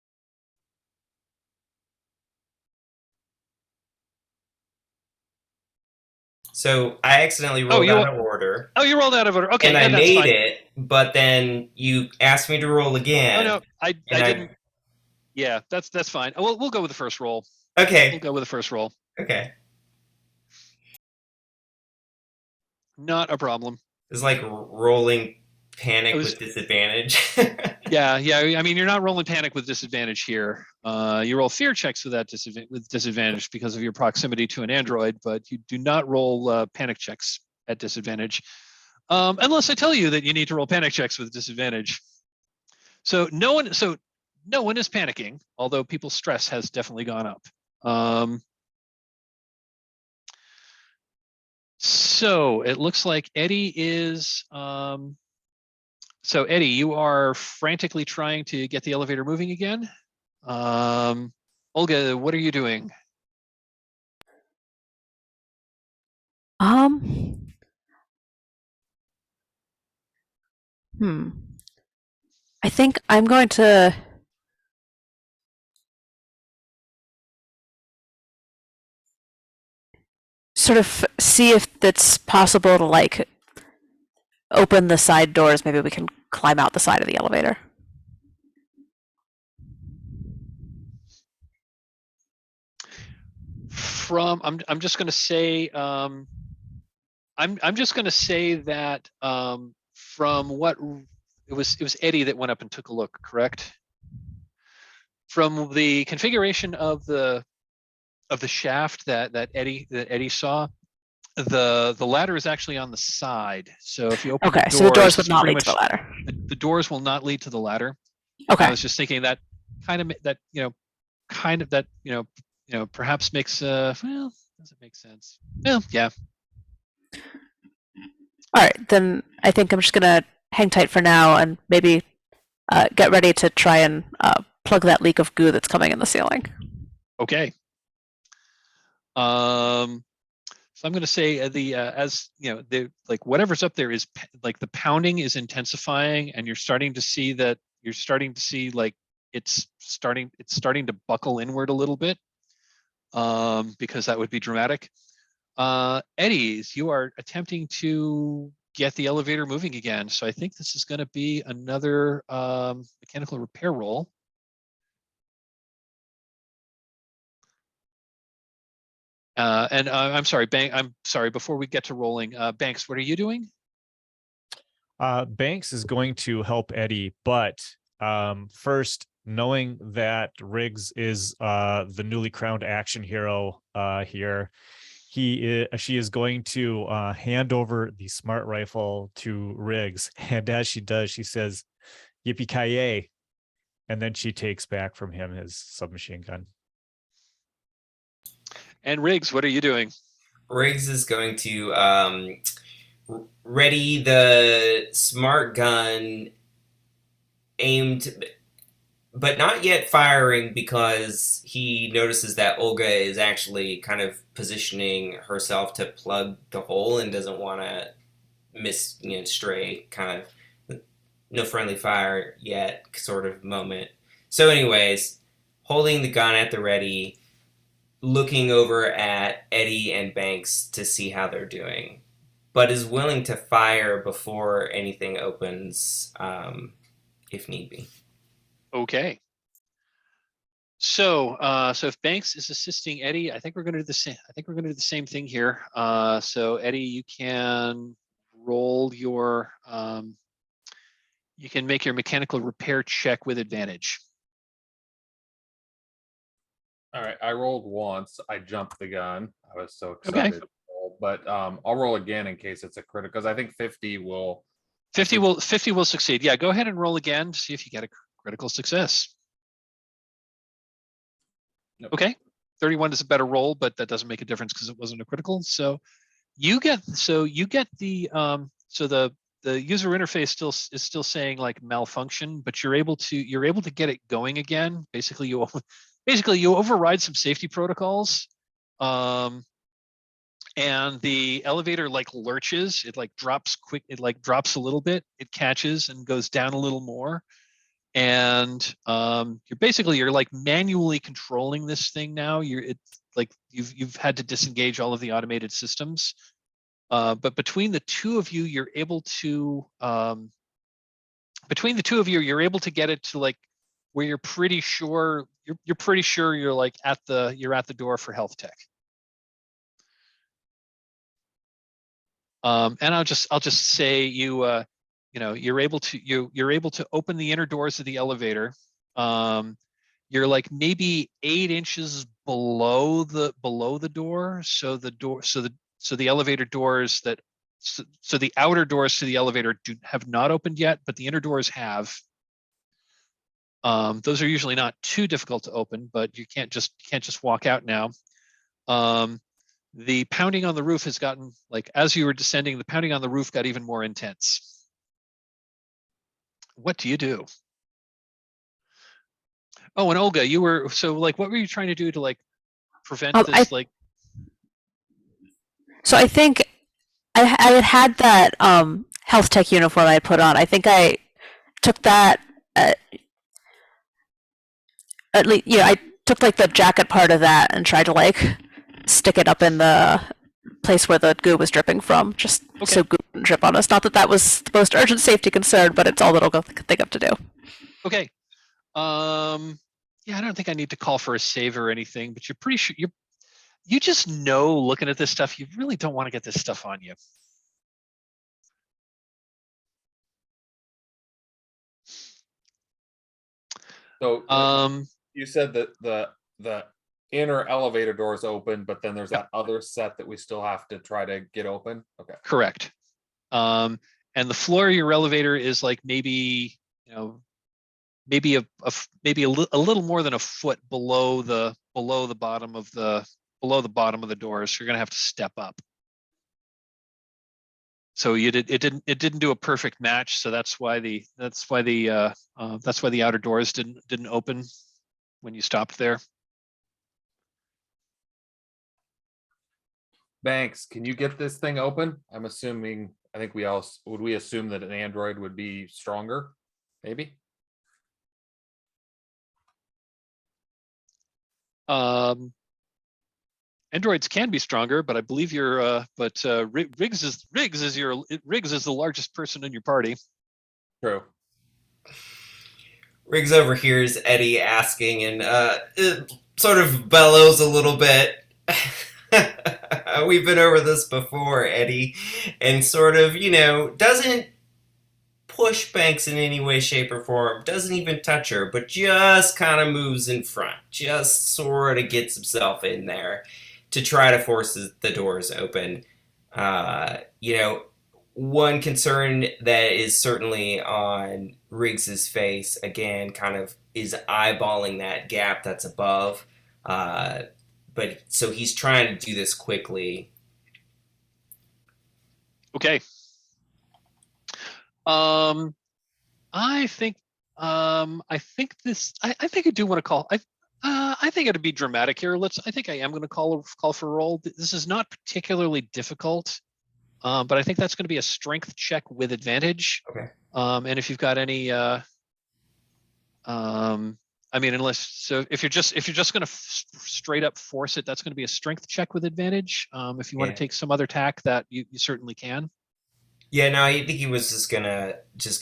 So I accidentally rolled out of order. Oh, you rolled out of order. Okay, and I that's made fine. it, but then you asked me to roll again. Oh no, I didn't. Yeah, that's fine. Oh, we'll go with the first roll. Okay. We'll go with the first roll. Okay. Not a problem. It's like rolling panic with disadvantage. Yeah. I mean, you're not rolling panic with disadvantage here. You roll fear checks with disadvantage because of your proximity to an android, but you do not roll panic checks at disadvantage, unless I tell you that you need to roll panic checks with disadvantage. So no one is panicking, although people's stress has definitely gone up. So it looks like Eddie is. So Eddie, you are frantically trying to get the elevator moving again. Olga, what are you doing? I think I'm going to sort of see if it's possible to like open the side doors. Maybe we can climb out the side of the elevator. I'm just going to say I'm just going to say that from what it was Eddie that went up and took a look, correct? From the configuration of the shaft that Eddie saw. The ladder is actually on the side. So if you open Okay, the so the doors would doors, not pretty lead to the much ladder. the doors will not lead to the ladder. I Okay. was just thinking that kind of that perhaps makes well, does it make sense? Well, yeah. All right, then I think I'm just gonna hang tight for now and maybe get ready to try and plug that leak of goo that's coming in the ceiling. Okay. So I'm going to say as you know, like whatever's up there is like the pounding is intensifying, and you're starting to see like it's starting to buckle inward a little bit, because that would be dramatic. Eddie's, you are attempting to get the elevator moving again, so I think this is going to be another mechanical repair roll. I'm sorry, I'm sorry. Before we get to rolling, Banks, what are you doing? Banks is going to help Eddie, but first, knowing that Riggs is the newly crowned action hero here, she is going to hand over the smart rifle to Riggs, and as she does, she says, "Yippee-ki-yay!" And then she takes back from him his submachine gun. And Riggs, what are you doing? Riggs is going to ready the smart gun, aimed, but not yet firing, because he notices that Olga is actually kind of positioning herself to plug the hole and doesn't want to stray, kind of no friendly fire yet sort of moment. So, anyways, holding the gun at the ready, looking over at Eddie and Banks to see how they're doing, but is willing to fire before anything opens, if need be. Okay. So, so if Banks is assisting Eddie, I think we're going to do the same. I think we're going to do the same thing here. So Eddie, you can roll your, you can make your mechanical repair check with advantage. All right, I rolled once. I jumped the gun. I was so Okay. excited to roll, but I'll roll again in case it's a critical, because I think 50 will. 50 will succeed. Yeah, go ahead and roll again to see if you get a critical success. Nope. Okay, 31 is a better roll, but that doesn't make a difference because it wasn't a critical. So you get the so the user interface is still saying like malfunction, but you're able to get it going again. Basically, you override some safety protocols, and the elevator like lurches. It like drops quick. It like drops a little bit. It catches and goes down a little more. And you're like manually controlling this thing now. It's like you've had to disengage all of the automated systems. But between the two of you, you're able to get it to like where you're pretty sure you're like at the door for health tech. And I'll just say you're able to open the inner doors of the elevator. You're like maybe 8 inches below the door, so the elevator doors so the outer doors to the elevator have not opened yet, but the inner doors have. Those are usually not too difficult to open, but you can't just walk out now. The pounding on the roof has gotten, like, as you were descending, the pounding on the roof got even more intense. What do you do? Oh, and Olga, what were you trying to do to like prevent this? So I think I had that health tech uniform I put on. I think I took that at least, I took like the jacket part of that and tried to like stick it up in the place where the goo was dripping from, just so goo didn't drip on us. Not that that was the most urgent safety concern, but it's all that Olga could think of to do. Okay. Yeah, I don't think I need to call for a save or anything, but you're pretty sure you just know, looking at this stuff, you really don't want to get this stuff on you. So you said that the inner elevator doors open, but then there's that other set that we still have to try to get open. Okay. Correct. And the floor of your elevator is like maybe, maybe a little more than a foot below the bottom of the doors. So you're gonna have to step up. So it didn't do a perfect match. So that's why the outer doors didn't open when you stopped there. Banks, can you get this thing open? I'm assuming, I think would we assume that an Android would be stronger? Maybe? Androids can be stronger, but I believe Riggs is the largest person in your party. True. Riggs overhears Eddie asking and it sort of bellows a little bit. We've been over this before, Eddie, and sort of, doesn't push Banks in any way, shape, or form, doesn't even touch her, but just kind of moves in front, just sort of gets himself in there to try to force the doors open. One concern that is certainly on Riggs's face, again, kind of is eyeballing that gap that's above. But so he's trying to do this quickly. Okay. I think I do want to call. I think it'd be dramatic here. I think I am going to call for a roll. This is not particularly difficult, but I think that's going to be a strength check with advantage. Okay. And if you've got any, if you're just going to straight up force it, that's going to be a strength check with advantage. If you want to take some other tack, that you certainly can. Yeah, no, I think he was just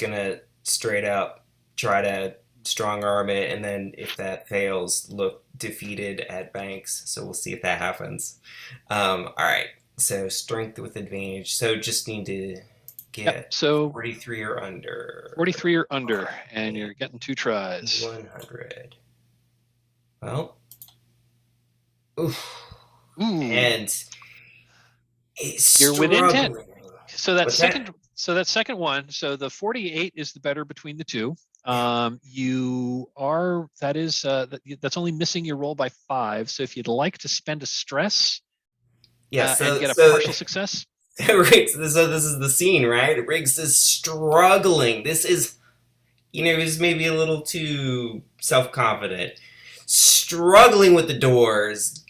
gonna straight up try to strong arm it, and then if that fails, look defeated at Banks. So we'll see if that happens. All right. So strength with advantage. So just need to get so 43 or under. 43 or under, and you're getting 2 tries. 100. Well. Oof. Ooh. And it's you're within 10. struggling. So that second one, so the 48 is the better between the two. That's only missing your roll by 5. So if you'd like to spend a stress, and get a partial success. Riggs, so this is the scene, right? Riggs is struggling. This is, he's maybe a little too self-confident, struggling with the doors,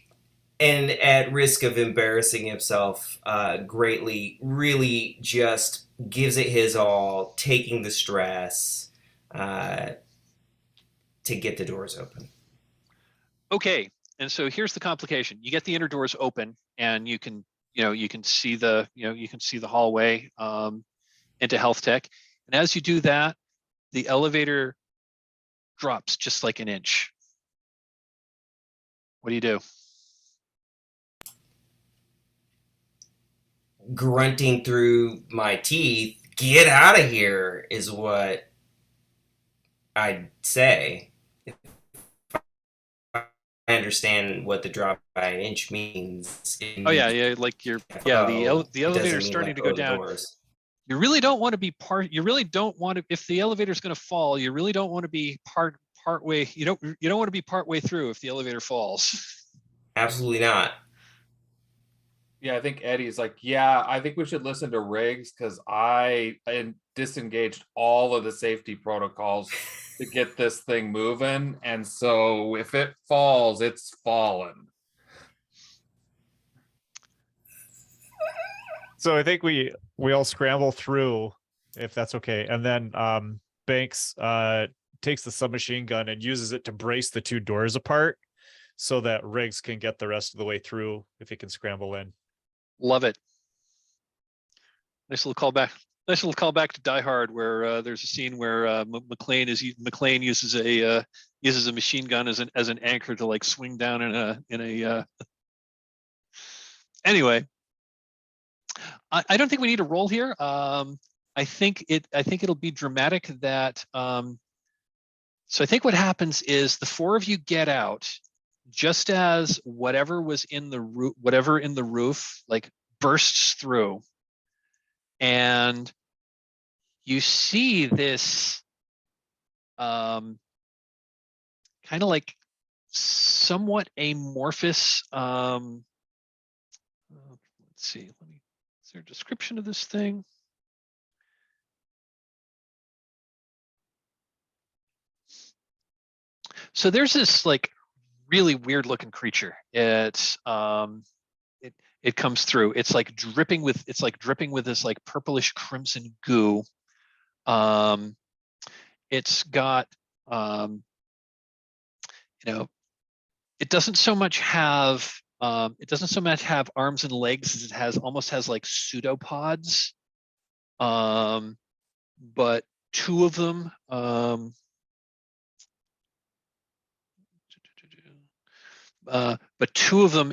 and at risk of embarrassing himself greatly, really just gives it his all, taking the stress to get the doors open. Okay, and so here's the complication: you get the inner doors open, and you can see the hallway into health tech, and as you do that, the elevator drops just like an inch. What do you do? Grunting through my teeth, get out of here, is what I'd say. If I understand what the drop by an inch means. The elevator's starting to go down. You really don't want to be if the elevator's going to fall, you really don't want to be part way. You don't want to be part way through if the elevator falls. Absolutely not. Yeah, I think Eddie's like, yeah, I think we should listen to Riggs because I disengaged all of the safety protocols to get this thing moving. And so if it falls, it's fallen. So I think we all scramble through, if that's okay. And then Banks takes the submachine gun and uses it to brace the 2 doors apart so that Riggs can get the rest of the way through if he can scramble in. Love it. Nice little callback to Die Hard, where there's a scene where McClane uses a machine gun as an anchor to like swing down in a. Anyway, I don't think we need a roll here. I think it'll be dramatic that. So I think what happens is the 4 of you get out, just as whatever in the roof like bursts through, and you see this kind of like somewhat amorphous. Let's see. Is there a description of this thing? So there's this like really weird looking creature. It comes through. It's like dripping with this like purplish crimson goo. It's got it doesn't so much have arms and legs as it almost has like pseudopods. But two of them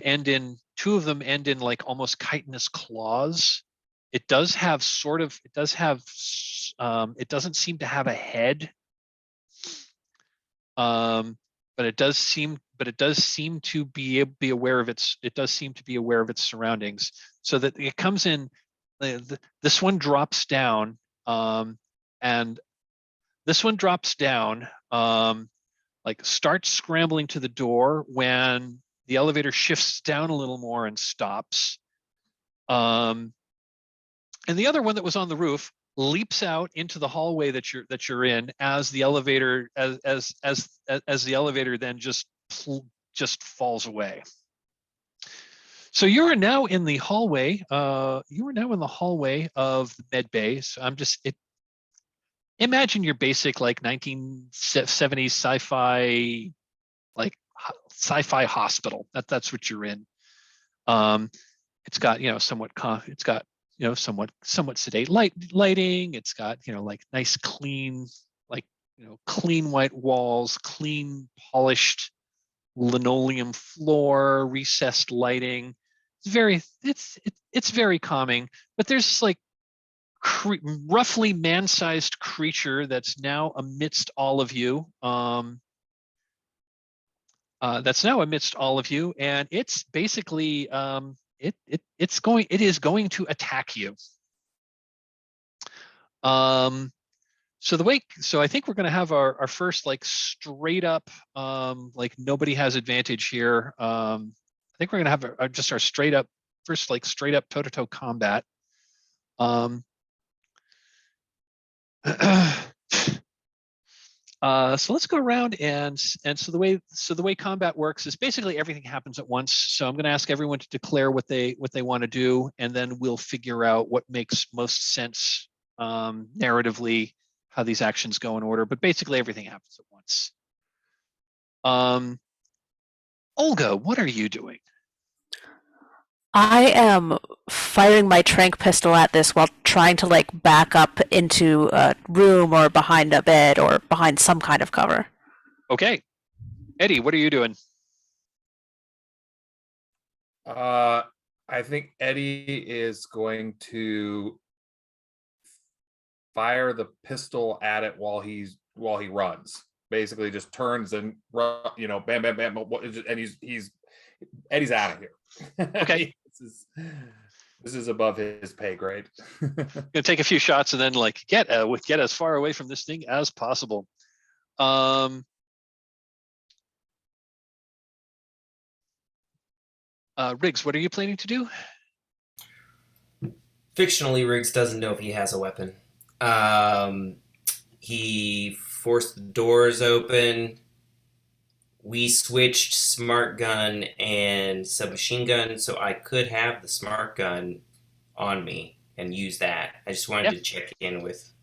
end in like almost chitinous claws. It doesn't seem to have a head. But it does seem to be aware of its surroundings, so that it comes in. This one drops down, and this one drops down, like starts scrambling to the door when the elevator shifts down a little more and stops. And the other one that was on the roof leaps out into the hallway that you're in as the elevator then just falls away. So you are now in the hallway. Of the med bay. So imagine your basic like 1970s sci-fi, like sci-fi hospital. That's what you're in. It's got somewhat sedate lighting. It's got like nice clean white walls, clean polished linoleum floor, recessed lighting. It's very calming. But there's this like roughly man-sized creature that's now amidst all of you. And it's basically it is going to attack you. So I think we're going to have our first like straight up like nobody has advantage here. I think we're going to have just our straight up toe-to-toe combat. So let's go around and so the way combat works is basically everything happens at once. So I'm going to ask everyone to declare what they want to do, and then we'll figure out what makes most sense narratively, how these actions go in order. But basically everything happens at once. Olga, what are you doing? I am firing my tranq pistol at this while trying to like back up into a room or behind a bed or behind some kind of cover. Okay. Eddie, what are you doing? I think Eddie is going to fire the pistol at it while he runs. Basically, just turns and run, bam, bam, bam, and Eddie's out of here. Okay. This is above his pay grade. Gonna take a few shots and then like get as far away from this thing as possible. Riggs, what are you planning to do? Fictionally, Riggs doesn't know if he has a weapon. He forced the doors open. We switched smart gun and submachine gun, so I could have the smart gun on me and use that. I just wanted to check in with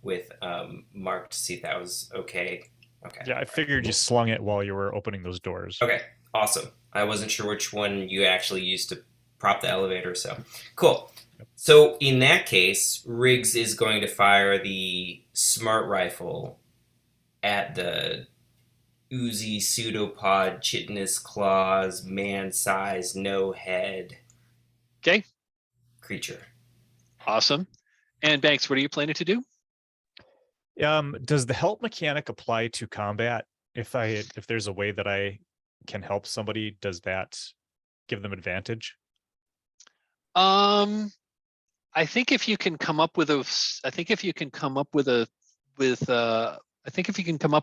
Mark to see if that was okay. Okay. Yeah, I figured you slung it while you were opening those doors. Okay, awesome. I wasn't sure which one you actually used to prop the elevator, so cool. So in that case, Riggs is going to fire the smart rifle at the oozy pseudopod, chitinous claws, man-sized, no head. Okay. Creature. Awesome. And Banks, what are you planning to do? Does the help mechanic apply to combat? If there's a way that I can help somebody, does that give them advantage? I think if you can come up with I think if you can come up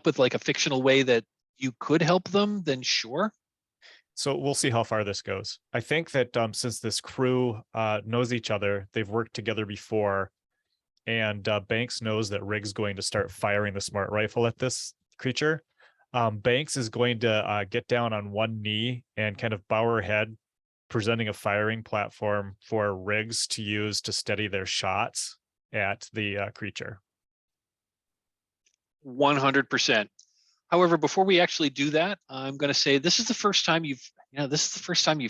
with like a fictional way that you could help them, then sure. So we'll see how far this goes. I think that since this crew knows each other, they've worked together before, and Banks knows that Rig's going to start firing the smart rifle at this creature. Banks is going to get down on one knee and kind of bow her head, presenting a firing platform for Riggs to use to steady their shots at the creature. 100%. However, before we actually do that, I'm going to say this is the first time you've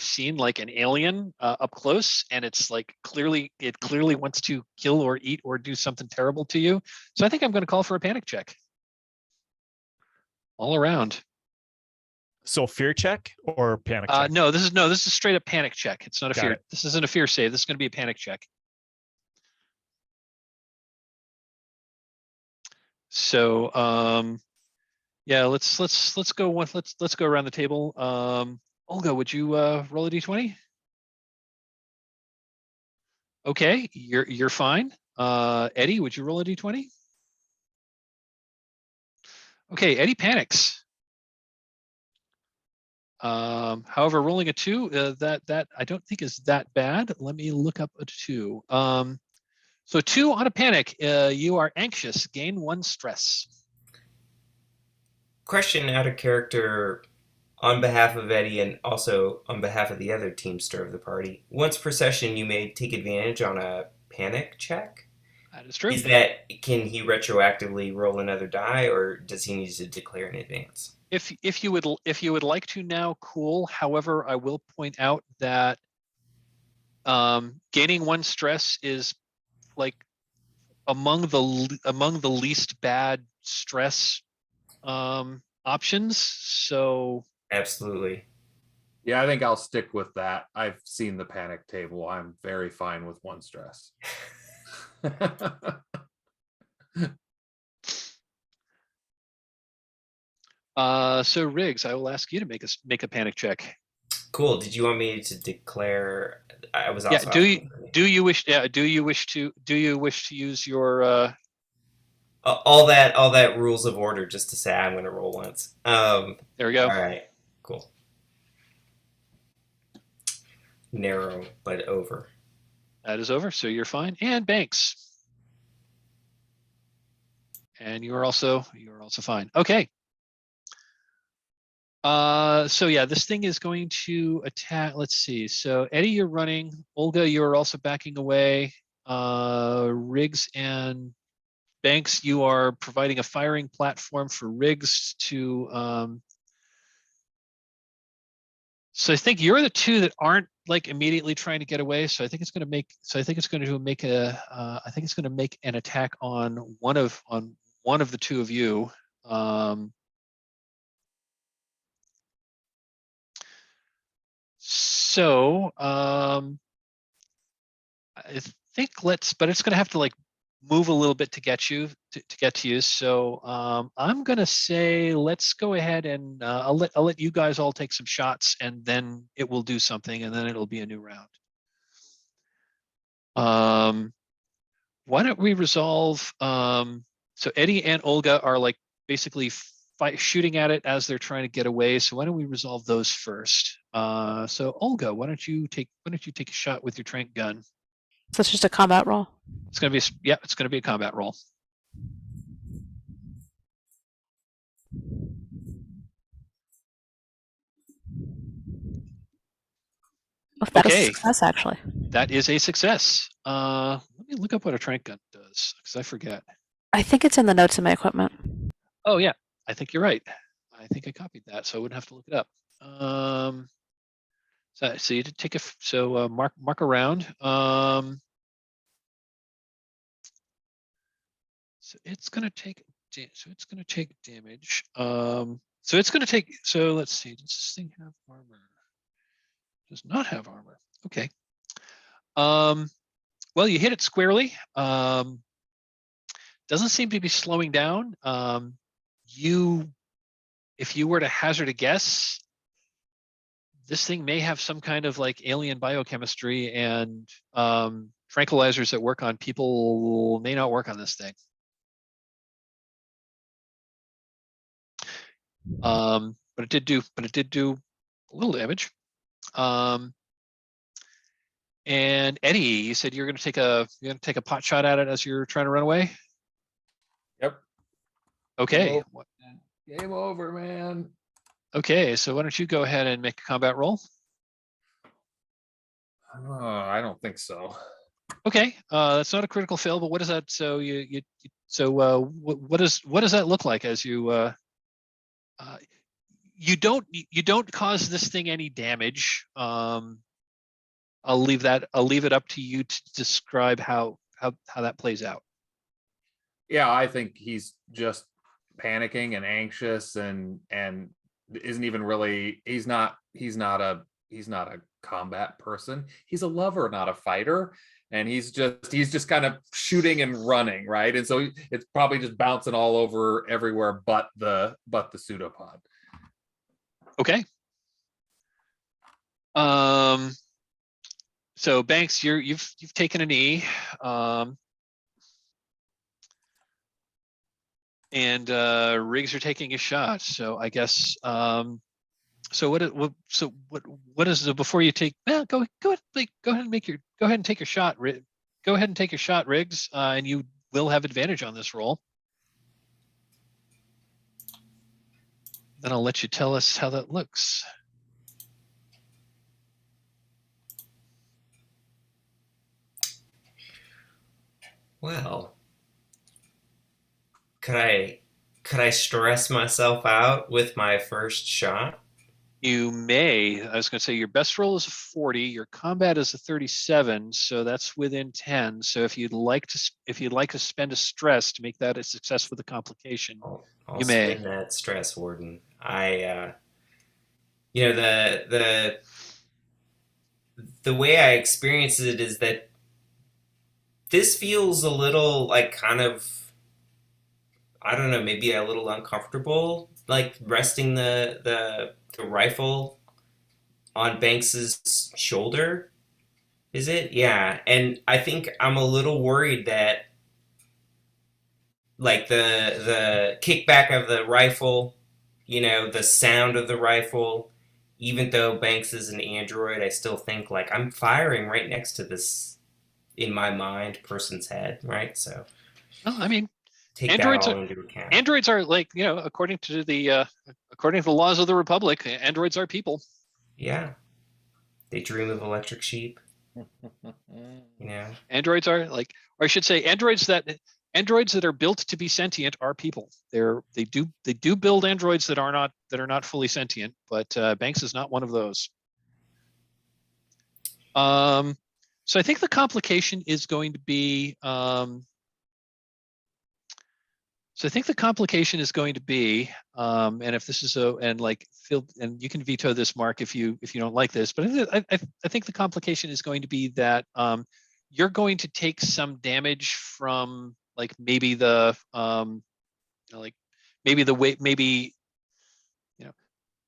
seen like an alien up close, and it's like it clearly wants to kill or eat or do something terrible to you. So I think I'm going to call for a panic check. All around. So fear check or panic check? No, this is straight up panic check. It's not a Got fear. it. This isn't a fear save. This is going to be a panic check. So yeah, let's go let's go around the table. Olga, would you roll a d20? Okay, you're fine. Eddie, would you roll a d20? Okay, Eddie panics. However, rolling a 2, that I don't think is that bad. Let me look up a 2. So 2 on a panic. You are anxious. Gain 1 stress. Question out of character on behalf of Eddie and also on behalf of the other teamster of the party. Once per session, you may take advantage on a panic check. That is true. Can he retroactively roll another die, or does he need to declare in advance? If you would like to now, cool. However, I will point out that gaining 1 stress is like among the least bad stress options. So absolutely. Yeah, I think I'll stick with that. I've seen the panic table. I'm very fine with 1 stress. So Riggs, I will ask you to make a panic check. Cool. Did you want me to declare? I was also. Yeah. Do you wish to use your all that rules of order just to say I'm going to roll once. There we go. All right. Cool. Narrow but over. That is over. So you're fine. And Banks. And you are also fine. Okay. So yeah, this thing is going to attack. Let's see. So Eddie, you're running. Olga, you're also backing away. Riggs and Banks, you are providing a firing platform for Riggs to. So I think you're the 2 that aren't like immediately trying to get away. So I think it's going to make. So I think it's going to make a. I think it's going to make an attack on one of the 2 of you. So I think but it's going to have to like move a little bit to get you to get to you. So I'm going to say let's go ahead and I'll let you guys all take some shots, and then it will do something, and then it'll be a new round. Why don't we resolve? So Eddie and Olga are like basically shooting at it as they're trying to get away. So why don't we resolve those first? So Olga, why don't you take a shot with your tranq gun? So it's just a combat roll. It's gonna be it's gonna be a combat roll. Oh, that is a success, actually. That is a success. Let me look up what a tranq gun does, because I forget. I think it's in the notes of my equipment. Oh yeah, I think you're right. I think I copied that, so I wouldn't have to look it up. So you did take mark around. So it's gonna take damage. So it's gonna take. So let's see. Does this thing have armor? Does not have armor. Okay. Well, you hit it squarely. Doesn't seem to be slowing down. If you were to hazard a guess, this thing may have some kind of like alien biochemistry, and tranquilizers that work on people may not work on this thing. But it did do a little damage. And Eddie, you said you're going to take a pot shot at it as you're trying to run away. Yep. Okay. Game over, man. Okay, so why don't you go ahead and make a combat roll? I don't think so. Okay, that's not a critical fail, but what is that? So what does that look like as you you don't cause this thing any damage. I'll leave it up to you to describe how that plays out. Yeah, I think he's just panicking and anxious and isn't even really he's not a combat person. He's a lover, not a fighter. And he's just kind of shooting and running, right? And so it's probably just bouncing all over everywhere but the pseudopod. Okay. So Banks, you've taken a knee. And Riggs are taking a shot. So I guess so what is the before you take go ahead and take your shot. Go ahead and take your shot, Riggs, and you will have advantage on this roll. Then I'll let you tell us how that looks. Well, could I stress myself out with my first shot? You may. I was going to say your best roll is a 40. Your combat is a 37, so that's within 10. So if you'd like to spend a stress to make that a success with a complication, I'll you may. spend that stress, Warden. The way I experience it is that this feels a little like kind of, I don't know, maybe a little uncomfortable, like resting the rifle on Banks's shoulder. Is it? Yeah. And I think I'm a little worried that like the kickback of the rifle, the sound of the rifle, even though Banks is an android, I still think like I'm firing right next to this, in my mind, person's head, right? So Well, I mean, take androids that all are into account. androids are like, according to the laws of the Republic, androids are people. Yeah. They dream of electric sheep. Androids are like, or I should say, androids that are built to be sentient are people. They do build androids that are not fully sentient, but Banks is not one of those. So I think the complication is going to be and if this is and you can veto this, Mark, if you don't like this, but I think the complication is going to be that you're going to take some damage from like maybe the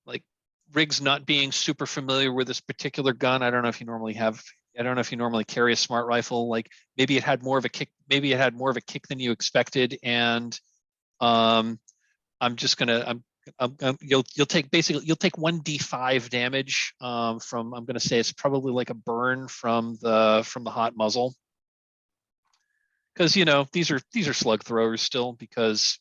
like Riggs not being super familiar with this particular gun. I don't know if you normally carry a smart rifle. Like maybe it had more of a kick than you expected, and I'm just gonna you'll take 1d5 damage from, I'm gonna say it's probably like a burn from the hot muzzle, because these are slug throwers still, because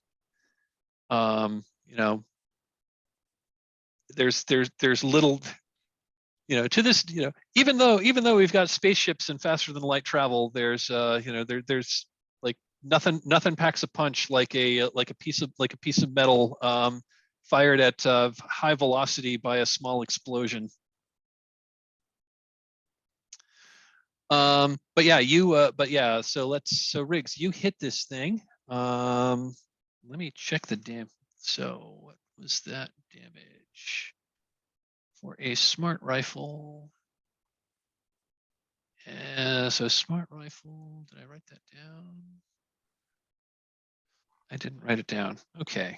there's little to this, even though we've got spaceships and faster than light travel, there's there's like nothing packs a punch like a piece of metal fired at high velocity by a small explosion. But yeah, so Riggs, you hit this thing. Let me check the damage. So what was that damage for a smart rifle? So smart rifle, did I write that down? I didn't write it down. Okay.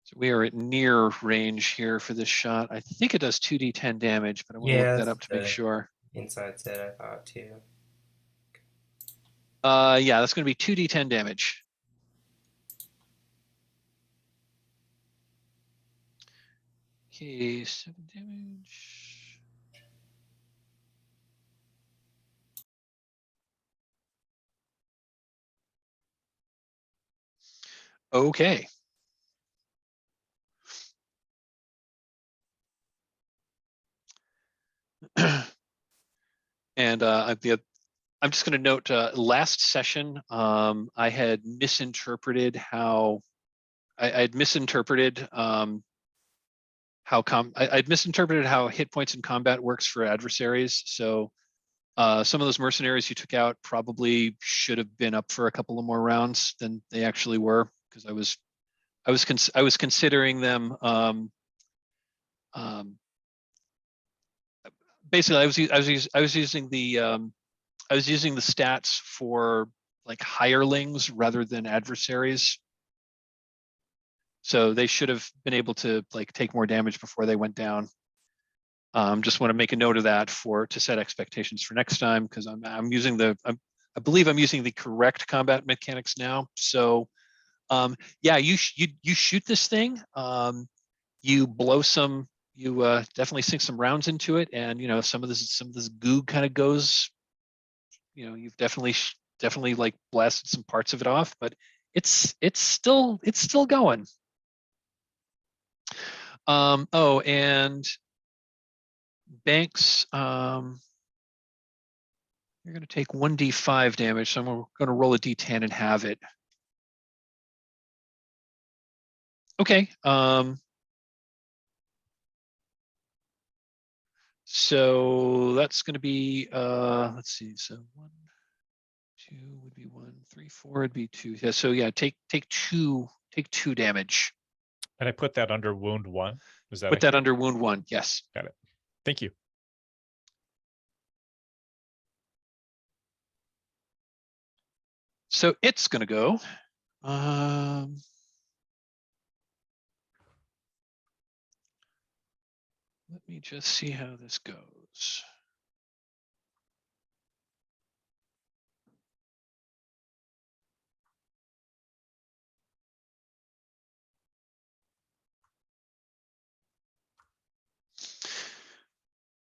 So we are at near range here for this shot. I think it does 2d10 damage, but I want to look Yeah, that up to make sure. Inside said I thought too. Yeah, that's going to be 2d10 damage. Okay, 7 damage. Okay. And I'm just going to note last session, I had misinterpreted how I'd misinterpreted I'd misinterpreted how hit points in combat works for adversaries. So some of those mercenaries you took out probably should have been up for a couple of more rounds than they actually were, because I was considering them. Basically, I was using the stats for like hirelings rather than adversaries. So they should have been able to like take more damage before they went down. Just want to make a note of that to set expectations for next time, because I'm using I believe I'm using the correct combat mechanics now. So yeah, you shoot this thing, you blow some, you definitely sink some rounds into it, and you know some of this goo kind of goes, you know, you've definitely like blasted some parts of it off, but it's still going. Oh, and Banks, you're going to take 1d5 damage, so I'm going to roll a d10 and have it. Okay. So that's going to be, let's see. So 1, 2 would be 1, 3, 4 would be 2. Yeah. So yeah, take 2 damage. And I put that under wound 1. Is that Put that under wound 1? Yes. Got it. Thank you. So it's going to go. Let me just see how this goes.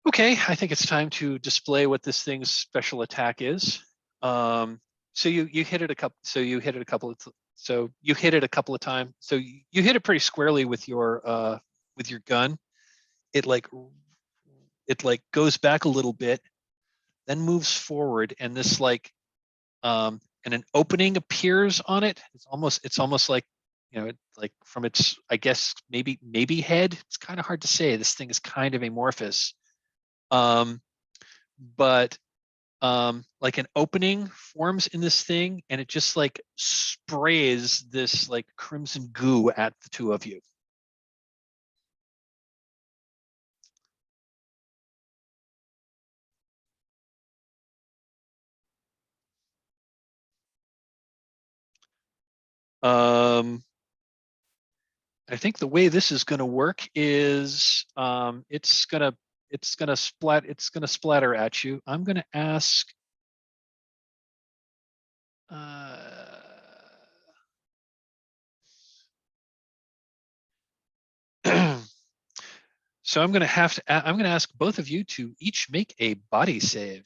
Okay, I think it's time to display what this thing's special attack is. So you hit it a couple. So you hit it a couple of. So you hit it a couple of times. So you hit it pretty squarely with your gun. It like goes back a little bit, then moves forward, and this like and an opening appears on it. It's almost like, you know, like from its, I guess maybe head. It's kind of hard to say. This thing is kind of amorphous. But like an opening forms in this thing, and it just like sprays this like crimson goo at the two of you. I think the way this is going to work is it's gonna splatter at you. I'm going to ask. So I'm going to ask both of you to each make a body save.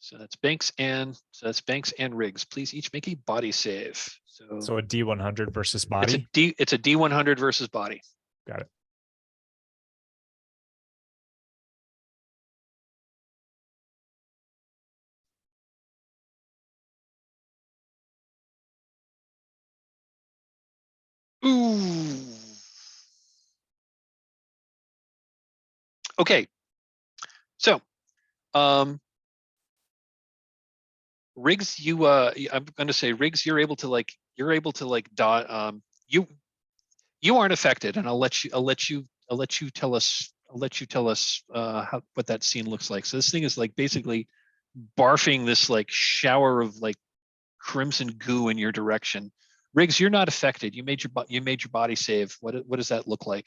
So that's Banks and Riggs. Please each make a body save. So a D100 versus body. It's a D100 versus body. Got it. Ooh. Okay. So, Riggs, I'm going to say Riggs, you're able to dot. You aren't affected, and I'll let you tell us let you tell us what that scene looks like. So this thing is like basically barfing this like shower of like crimson goo in your direction. Riggs, you're not affected. You made your body save. What does that look like?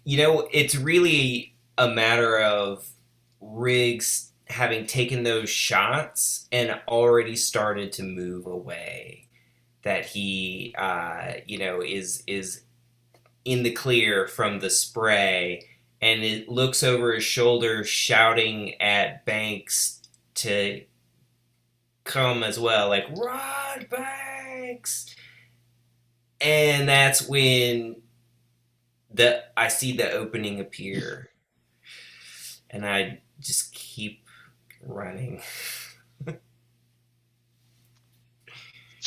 It's really a matter of Riggs having taken those shots and already started to move away. That he, is in the clear from the spray, and it looks over his shoulder, shouting at Banks to come as well, like "Run, Banks!" And that's when I see the opening appear, and I just keep running.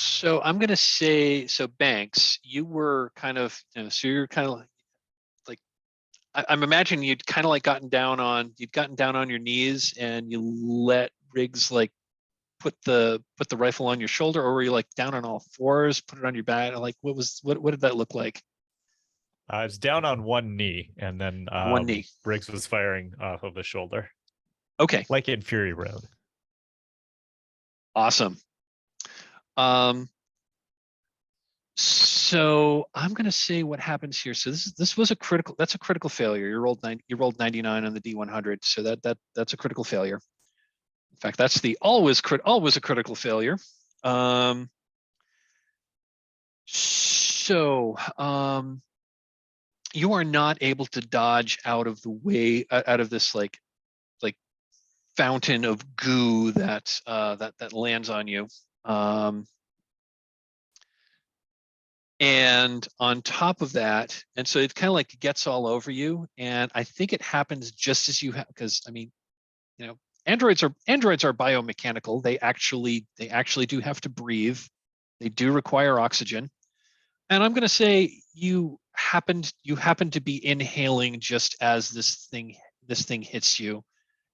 So I'm gonna say, so Banks, you were kind of, so you're kind of like I'm imagining you'd kind of like gotten down on your knees and you let Riggs like put the rifle on your shoulder, or were you like down on all fours, put it on your back? Like what did that look like? I was down on one knee, and then One knee. Briggs was firing off of the shoulder, Okay, like in Fury Road. awesome. So I'm gonna say what happens here. So this was a critical. That's a critical failure. You rolled 99 on the D100. So that's a critical failure. In fact, that's the always a critical failure. So you are not able to dodge out of the way, out of this like fountain of goo that that lands on you. And on top of that, and so it kind of like gets all over you. And I think it happens just as you have, because I mean, androids are biomechanical. They actually do have to breathe. They do require oxygen. And I'm going to say you happen to be inhaling just as this thing hits you,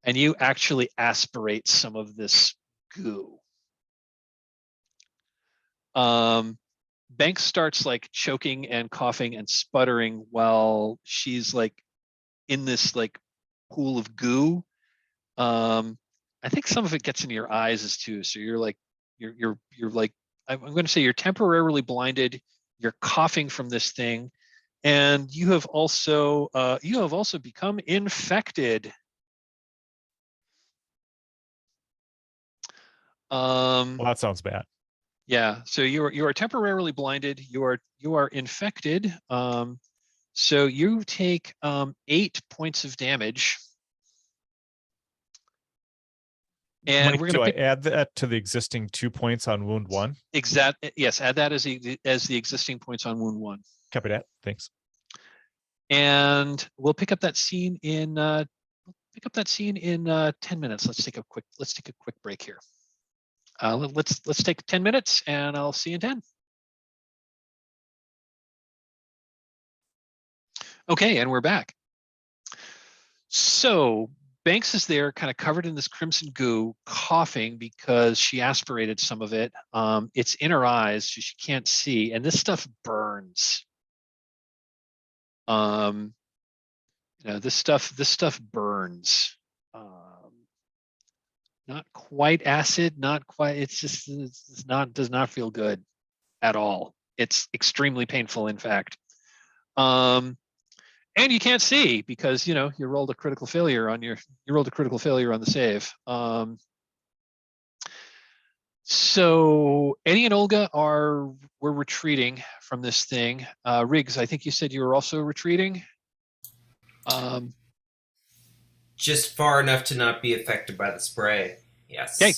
and you actually aspirate some of this goo. Banks starts like choking and coughing and sputtering while she's like in this like pool of goo. I think some of it gets into your eyes as too. So you're like, you're like, I'm going to say you're temporarily blinded. You're coughing from this thing, and you have also become infected. Well, that sounds bad. Yeah. So you are temporarily blinded. You are infected. So you take 8 points of damage. And Mike, we're going to I add that to the existing 2 points on wound 1? Yes, add that as the existing points on wound 1. Copy that. Thanks. And we'll pick up that scene in 10 minutes. Let's take a quick break here. Let's take 10 minutes, and I'll see you in 10. Okay, and we're back. So Banks is there, kind of covered in this crimson goo, coughing because she aspirated some of it. It's in her eyes, so she can't see, and this stuff burns. This stuff burns. Not quite acid, not quite. Does not feel good at all. It's extremely painful, in fact. And you can't see because you rolled a critical failure on the save. So Eddie and Olga were retreating from this thing. Riggs, I think you said you were also retreating. Just far enough to not be affected by the spray. Yes. Okay.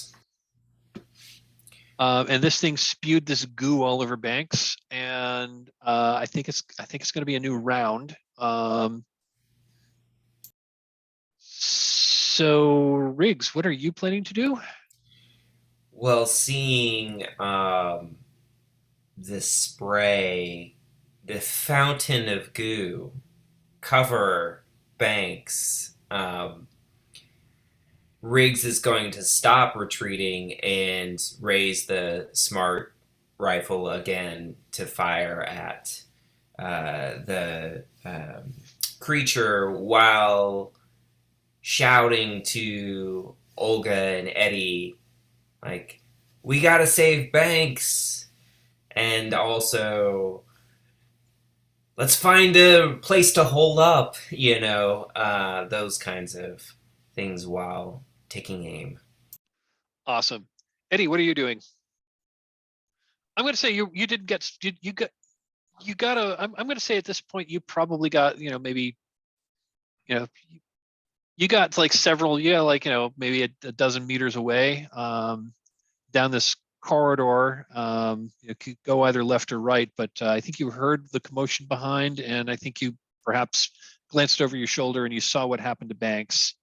And this thing spewed this goo all over Banks, and I think it's going to be a new round. So Riggs, what are you planning to do? Well, seeing the spray, the fountain of goo, cover Banks, Riggs is going to stop retreating and raise the smart rifle again to fire at the creature while shouting to Olga and Eddie, like, "We gotta save Banks," and also, "Let's find a place to hold up," those kinds of things while taking aim. Awesome. Eddie, what are you doing? I'm going to say you did get you got a. I'm going to say at this point you probably got maybe you got like several maybe a dozen meters away down this corridor. You could go either left or right, but I think you heard the commotion behind, and I think you perhaps glanced over your shoulder and you saw what happened to Banks.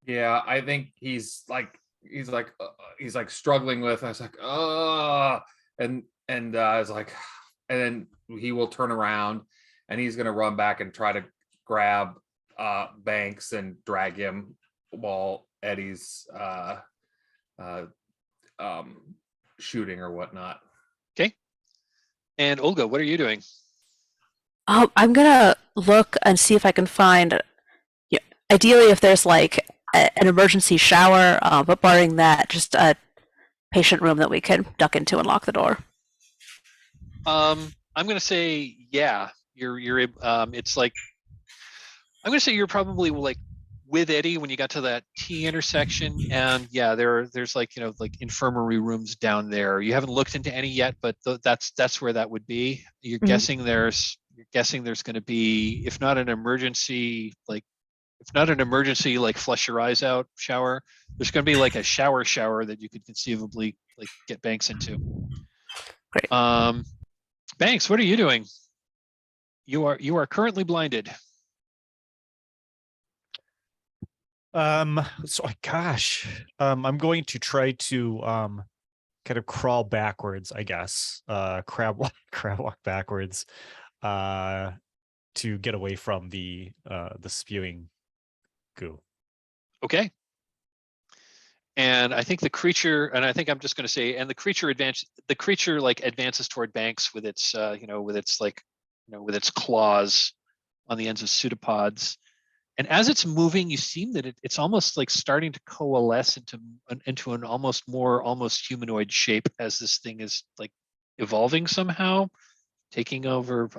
Yeah, I think he's like struggling with. I was like, oh, and I was like, and then he will turn around and he's gonna run back and try to grab Banks and drag him while Eddie's shooting or whatnot. Okay. And Olga, what are you doing? I'm gonna look and see if I can find, ideally, if there's like an emergency shower, but barring that, just a patient room that we can duck into and lock the door. I'm gonna say yeah. You're it's like I'm gonna say you're probably like with Eddie when you got to that T intersection, and yeah, there's like like infirmary rooms down there. You haven't looked into any yet, but that's where that would be. You're guessing there's going to be, if not an emergency like flush your eyes out shower, there's going to be like a shower that you could conceivably like get Banks into. Great. Banks, what are you doing? You are currently blinded. I'm going to try to kind of crawl backwards, I guess. Crab walk backwards to get away from the spewing goo. Okay. And I think the creature, and I think I'm just going to say, and the creature advances toward Banks with its with its claws on the ends of pseudopods. And as it's moving, you see that it's almost like starting to coalesce into an almost humanoid shape as this thing is like evolving somehow, taking over,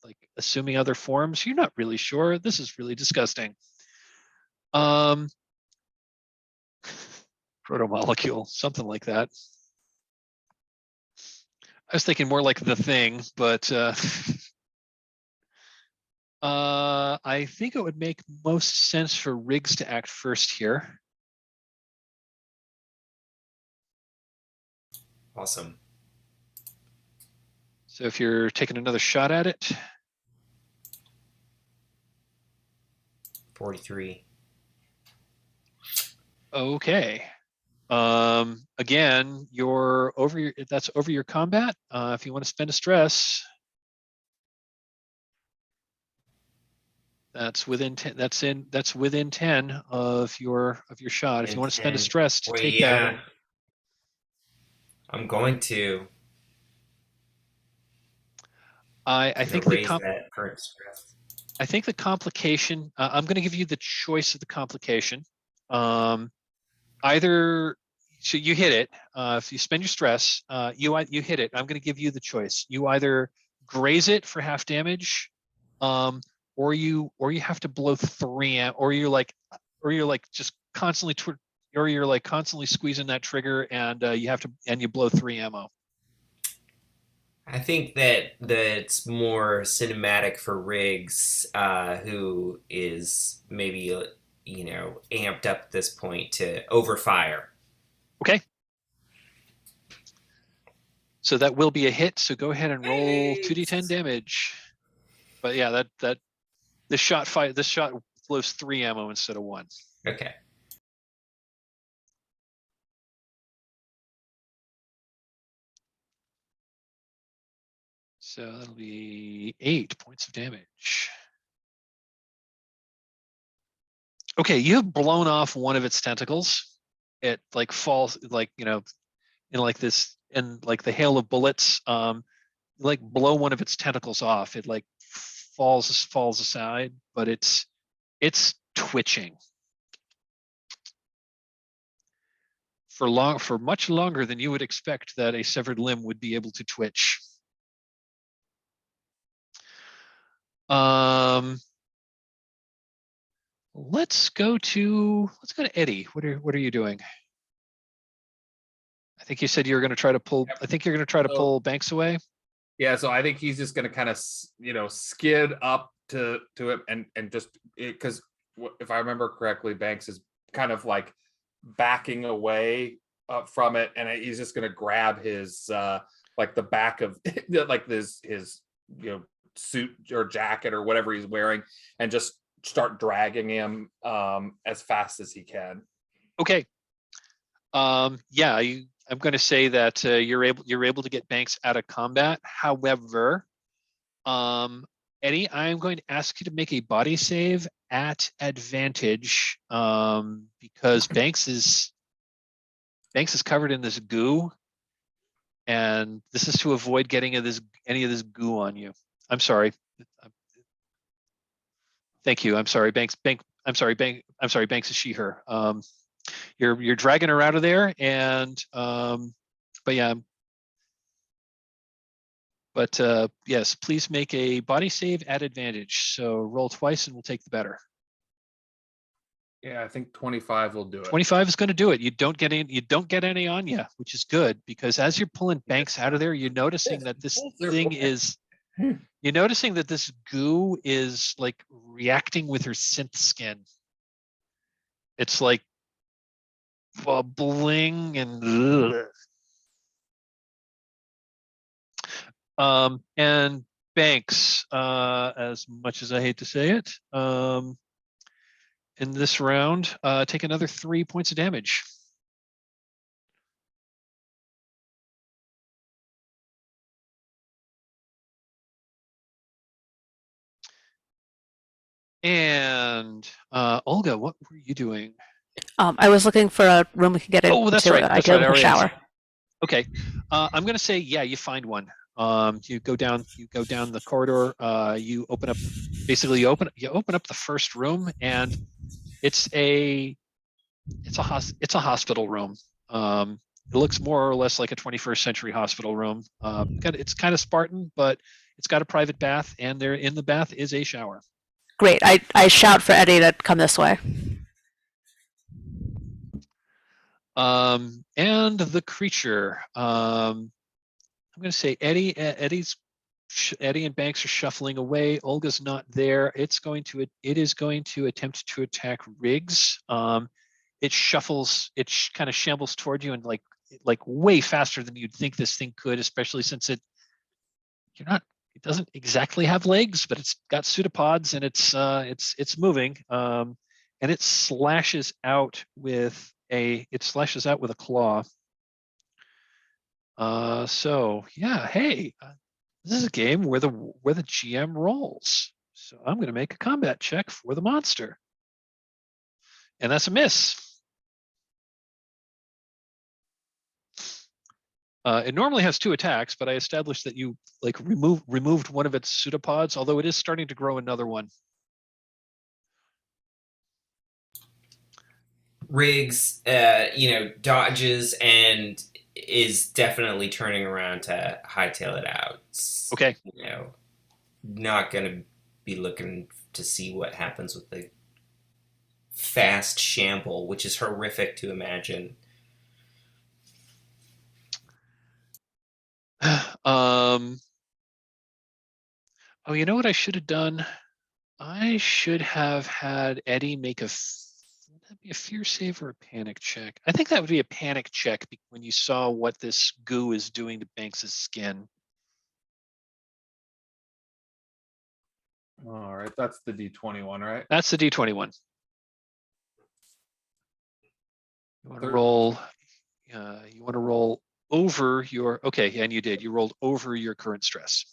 like assuming other forms. You're not really sure. This is really disgusting. Protomolecule, something like that. I was thinking more like the Thing, but I think it would make most sense for Riggs to act first here. Awesome. So if you're taking another shot at it. 43. Okay. Again, that's over your combat. If you want to spend a stress, that's within 10. That's within 10 of your shot. If you want to spend a stress to take that, I'm going to. I think raise that current stress. I think the complication. I'm going to give you the choice of the complication. Either so you hit it. If you spend your stress, you hit it. I'm going to give you the choice. You either graze it for half damage, or you have to blow 3 or you're like just constantly or you're like constantly squeezing that trigger and you blow 3 ammo. I think that it's more cinematic for Riggs, who is maybe amped up at this point to overfire. Okay. So that will be a hit. So go ahead and roll 2d10 damage. But yeah, this shot blows 3 ammo instead of 1. Okay. So that'll be 8 points of damage. Okay, you have blown off one of its tentacles. It like falls like in like this, in like the hail of bullets. like blow one of its tentacles off. It like falls aside, but it's twitching for much longer than you would expect that a severed limb would be able to twitch. Let's go to Eddie. What are you doing? I think you said you were going to try to pull. Yep. I think you're going to try to So- pull Banks away. Yeah, so I think he's just going to kind of, skid up to it and just because if I remember correctly, Banks is kind of like backing away from it, and he's just going to grab his like the back of like his suit or jacket or whatever he's wearing, and just start dragging him as fast as he can. Okay. Yeah, I'm going to say that you're able to get Banks out of combat. However, Eddie, I'm going to ask you to make a body save at advantage because Banks is covered in this goo, and this is to avoid getting any of this goo on you. I'm sorry. Thank you. I'm sorry, Banks. I'm sorry, Banks is she/her. You're dragging her out of there, and but yeah. But yes, please make a body save at advantage. So roll twice, and we'll take the better. Yeah, I think 25 will do it. 25 is going to do it. You don't get any on you, which is good because as you're pulling Banks out of there, you're noticing that this thing is. You're noticing that this goo is like reacting with her synth skin. It's like bubbling and and Banks, as much as I hate to say it, in this round, take another 3 points of damage. And Olga, what were you doing? I was looking for a room we could get into. Oh, that's right. I could have a shower. Okay, I'm going to say you find one. You go down the corridor. You open up. Basically, you open up the first room, and it's a hospital room. It looks more or less like a 21st century hospital room. It's kind of Spartan, but it's got a private bath, and there in the bath is a shower. Great. I shout for Eddie to come this way. And the creature. I'm going to say Eddie and Banks are shuffling away. Olga's not there. It is going to attempt to attack Riggs. It shuffles. It kind of shambles toward you and like way faster than you'd think this thing could, especially since it doesn't exactly have legs, but it's got pseudopods and it's moving. And it slashes out with a claw. So yeah, hey, this is a game where the GM rolls. So I'm going to make a combat check for the monster, and that's a miss. It normally has 2 attacks, but I established that you removed one of its pseudopods, although it is starting to grow another one. Riggs, dodges and is definitely turning around to hightail it out. Okay. Not gonna be looking to see what happens with the fast shamble, which is horrific to imagine. Oh, you know what I should have done? I should have had Eddie make would that be a fear save or a panic check? I think that would be a panic check when you saw what this goo is doing to Banks's skin. All right, that's the D21, right? That's the D21. You want to 13. roll? You want to roll over your and you did. You rolled over your current stress.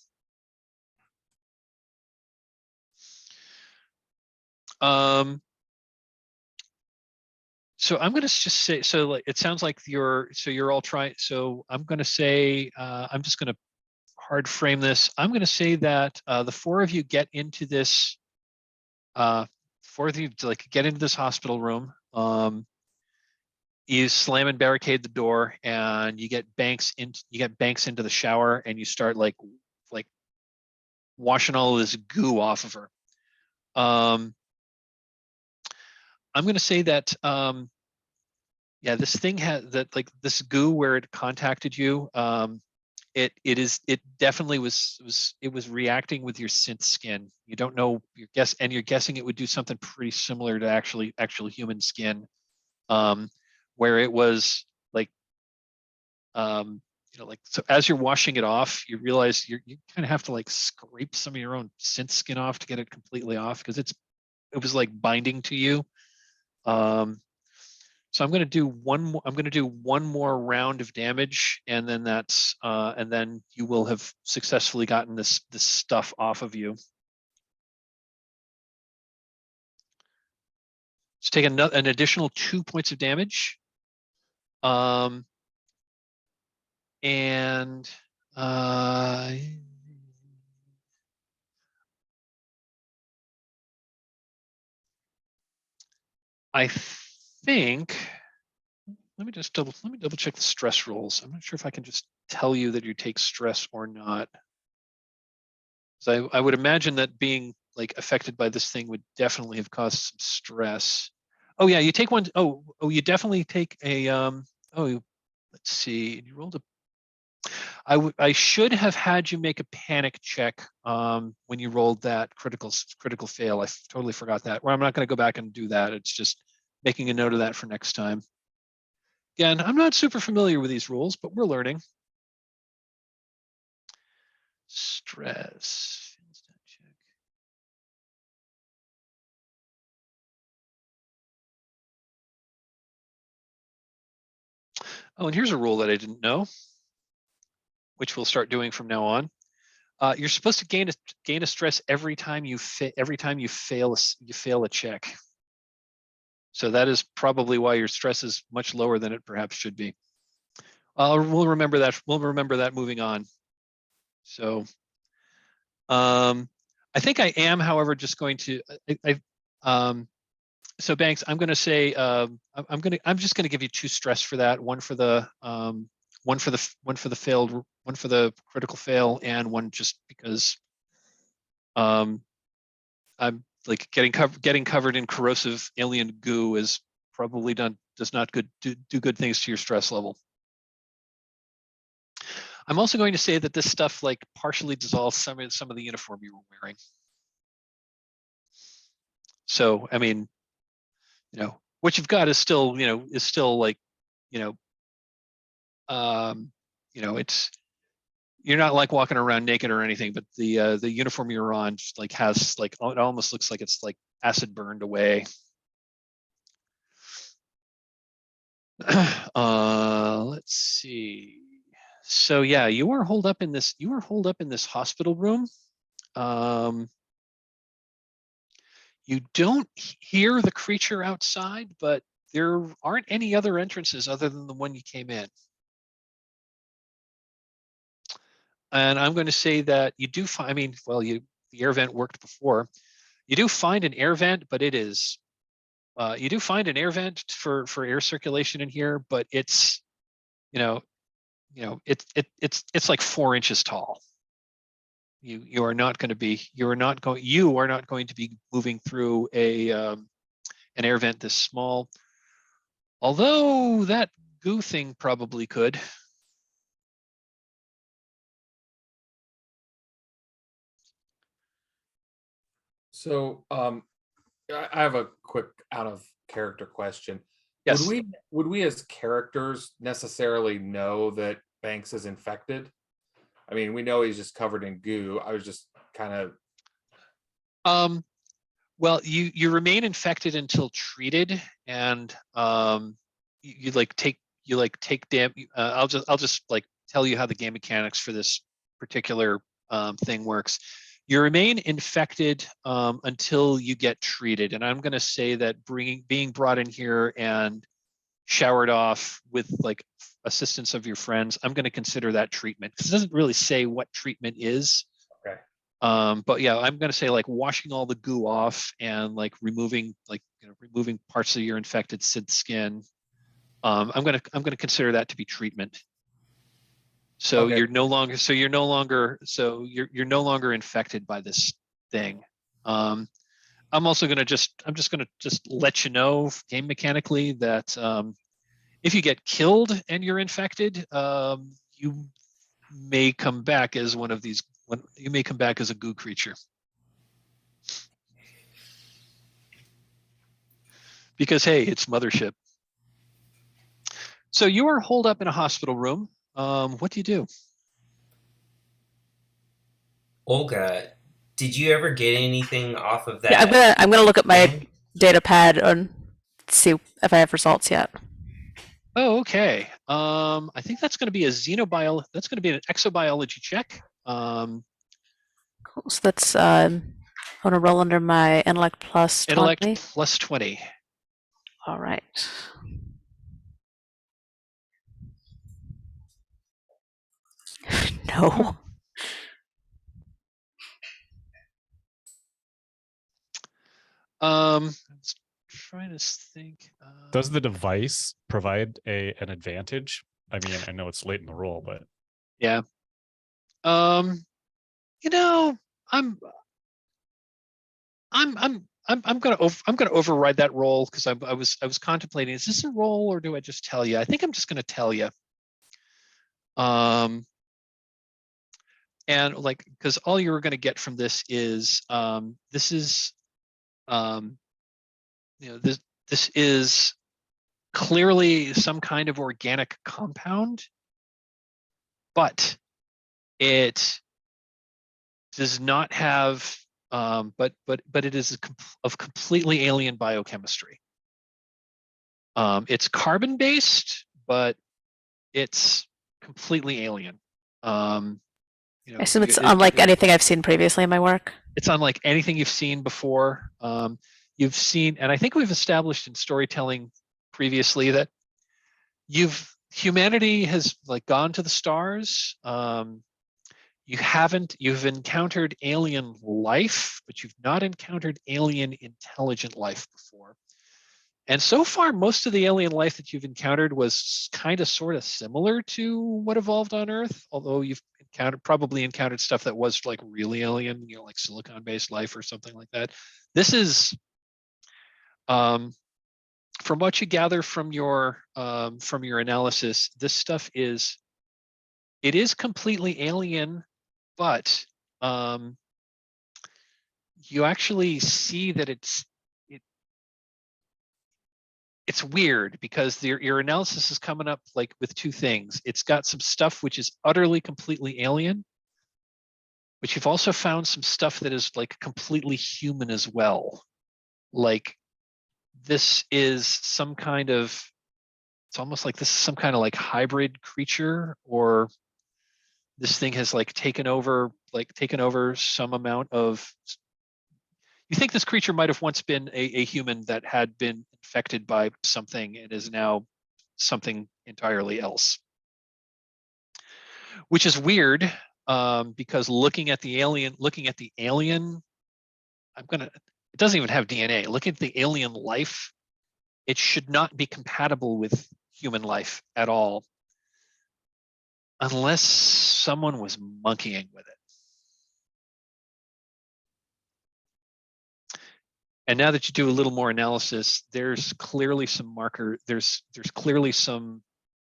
So I'm going to just say, it sounds like you're all trying. So I'm going to say, I'm just going to hard frame this. I'm going to say that the four of you get into this. Four of you like get into this hospital room. You slam and barricade the door, and you get Banks into the shower, and you start like washing all of this goo off of her. I'm going to say that yeah, this thing had that like this goo where it contacted you. It definitely was reacting with your synth skin. You don't know you're guessing it would do something pretty similar to actual human skin, where it was like like so as you're washing it off, you realize you kind of have to like scrape some of your own synth skin off to get it completely off because it was like binding to you. So I'm going to do one more round of damage, and then and then you will have successfully gotten this stuff off of you. Let's take an additional 2 points of damage. And I think let me double check the stress rolls. I'm not sure if I can just tell you that you take stress or not. So I would imagine that being like affected by this thing would definitely have caused some stress. Oh yeah, you take one. Oh, you definitely take a let's see. You rolled a I should have had you make a panic check when you rolled that critical fail. I totally forgot that. Well, I'm not going to go back and do that. It's just making a note of that for next time. Again, I'm not super familiar with these rules, but we're learning. Stress. Oh, and here's a rule that I didn't know, which we'll start doing from now on. You're supposed to gain a stress every time you fail a check. So that is probably why your stress is much lower than it perhaps should be. We'll remember that. We'll remember that moving on. So, I think I am, however, just going to. So Banks, I'm going to say I'm just going to give you 2 stress for that. One for the critical fail, and one just because I'm like getting covered in corrosive alien goo is probably does not do good things to your stress level. I'm also going to say that this stuff like partially dissolves some of the uniform you were wearing. So I mean, what you've got is still like, it's you're not like walking around naked or anything, but the uniform you're on just like has like it almost looks like it's like acid burned away. Let's see. So yeah, you are holed up in this hospital room. You don't hear the creature outside, but there aren't any other entrances other than the one you came in. And I'm going to say that you do find, the air vent worked before. You do find an air vent, but it is, you do find an air vent for air circulation in here, but it's, it's like 4 inches tall. You are not going to be moving through an air vent this small. Although that goo thing probably could. So I have a quick out of character question. Yes. Would we as characters necessarily know that Banks is infected? I mean, we know he's just covered in goo. I was just kind of well, you remain infected until treated, and you take damage. I'll just like tell you how the game mechanics for this particular thing works. You remain infected until you get treated, and I'm going to say that being brought in here and showered off with like assistance of your friends, I'm going to consider that treatment, because it doesn't really say what treatment is. Okay. But yeah, I'm going to say like washing all the goo off and like removing removing parts of your infected skin. I'm going to consider that to be treatment. So Okay. you're no longer infected by this thing. I'm just going to let you know game mechanically that if you get killed and you're infected, you may come back as one of these. You may come back as a goo creature. Because hey, it's Mothership. So you are holed up in a hospital room. What do you do? Olga, did you ever get anything off of Yeah, that I'm gonna look at my thing? data pad and see if I have results yet. Oh, okay. I think that's going to be a xenobiology. That's going to be an exobiology check. Cool. So that's I'm gonna roll under my intellect plus 20. Intellect plus 20. All right. No. I was trying to think. Does the device provide an advantage? I mean, I know it's late in the roll, but Yeah. You know, I'm gonna override that roll because I was contemplating, is this a roll or do I just tell you? I think I'm just gonna tell you. And like, because all you're gonna get from this is this is this is clearly some kind of organic compound, but it does not have but it is of completely alien biochemistry. It's carbon based, but it's completely alien. I assume it's unlike anything I've seen previously in my work. It's unlike anything you've seen before. You've seen, and I think we've established in storytelling previously that humanity has like gone to the stars. You've encountered alien life, but you've not encountered alien intelligent life before. And so far, most of the alien life that you've encountered was kind of sort of similar to what evolved on Earth, although you've probably encountered stuff that was like really alien, like silicon-based life or something like that. This is, from what you gather from your analysis, this stuff is completely alien, but you actually see that it's weird because your analysis is coming up like with two things. It's got some stuff which is utterly completely alien, but you've also found some stuff that is like completely human as well. Like this is some kind of, it's almost like this is some kind of like hybrid creature, or this thing has like taken over some amount of, you think this creature might have once been a human that had been infected by something and is now something entirely else. Which is weird, because looking at the alien, it doesn't even have DNA. Looking at the alien life, it should not be compatible with human life at all, unless someone was monkeying with it. And now that you do a little more analysis, there's clearly some there's clearly some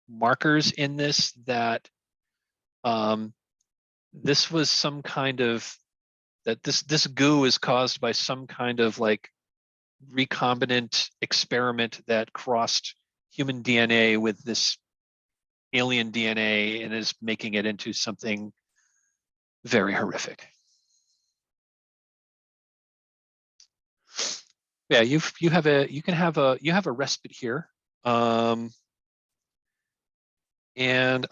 markers in this that this was some kind of, that this goo is caused by some kind of like recombinant experiment that crossed human DNA with this alien DNA and is making it into something very horrific. Yeah, you have a respite here. And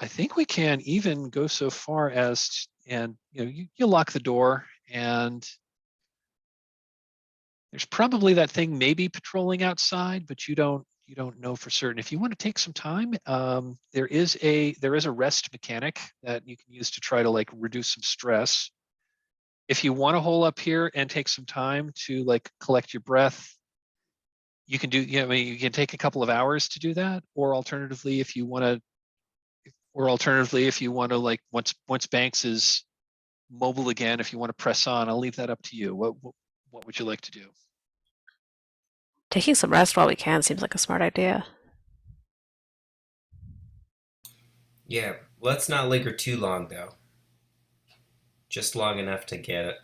I think we can even go so far as, and you lock the door, and there's probably that thing maybe patrolling outside, but you don't you don't know for certain. If you want to take some time, there is a rest mechanic that you can use to try to like reduce some stress. If you want to hole up here and take some time to like collect your breath, you can do, I mean, you can take a couple of hours to do that, or alternatively, if you want to like once Banks is mobile again, if you want to press on, I'll leave that up to you. What would you like to do? Taking some rest while we can seems like a smart idea. Yeah, let's not linger too long though. Just long enough to get it.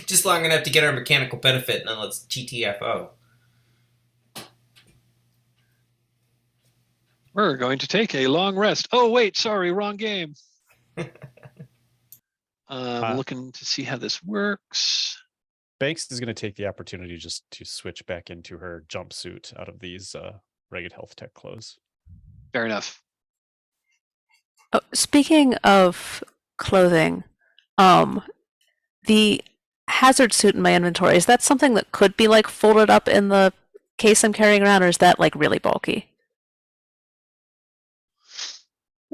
Just long enough to get our mechanical benefit, and then let's GTFO. We're going to take a long rest. Oh, wait, sorry, wrong game. Looking to see how this works. Banks is going to take the opportunity just to switch back into her jumpsuit out of these ragged health tech clothes. Fair enough. Oh, speaking of clothing, the hazard suit in my inventory, is that something that could be like folded up in the case I'm carrying around, or is that like really bulky?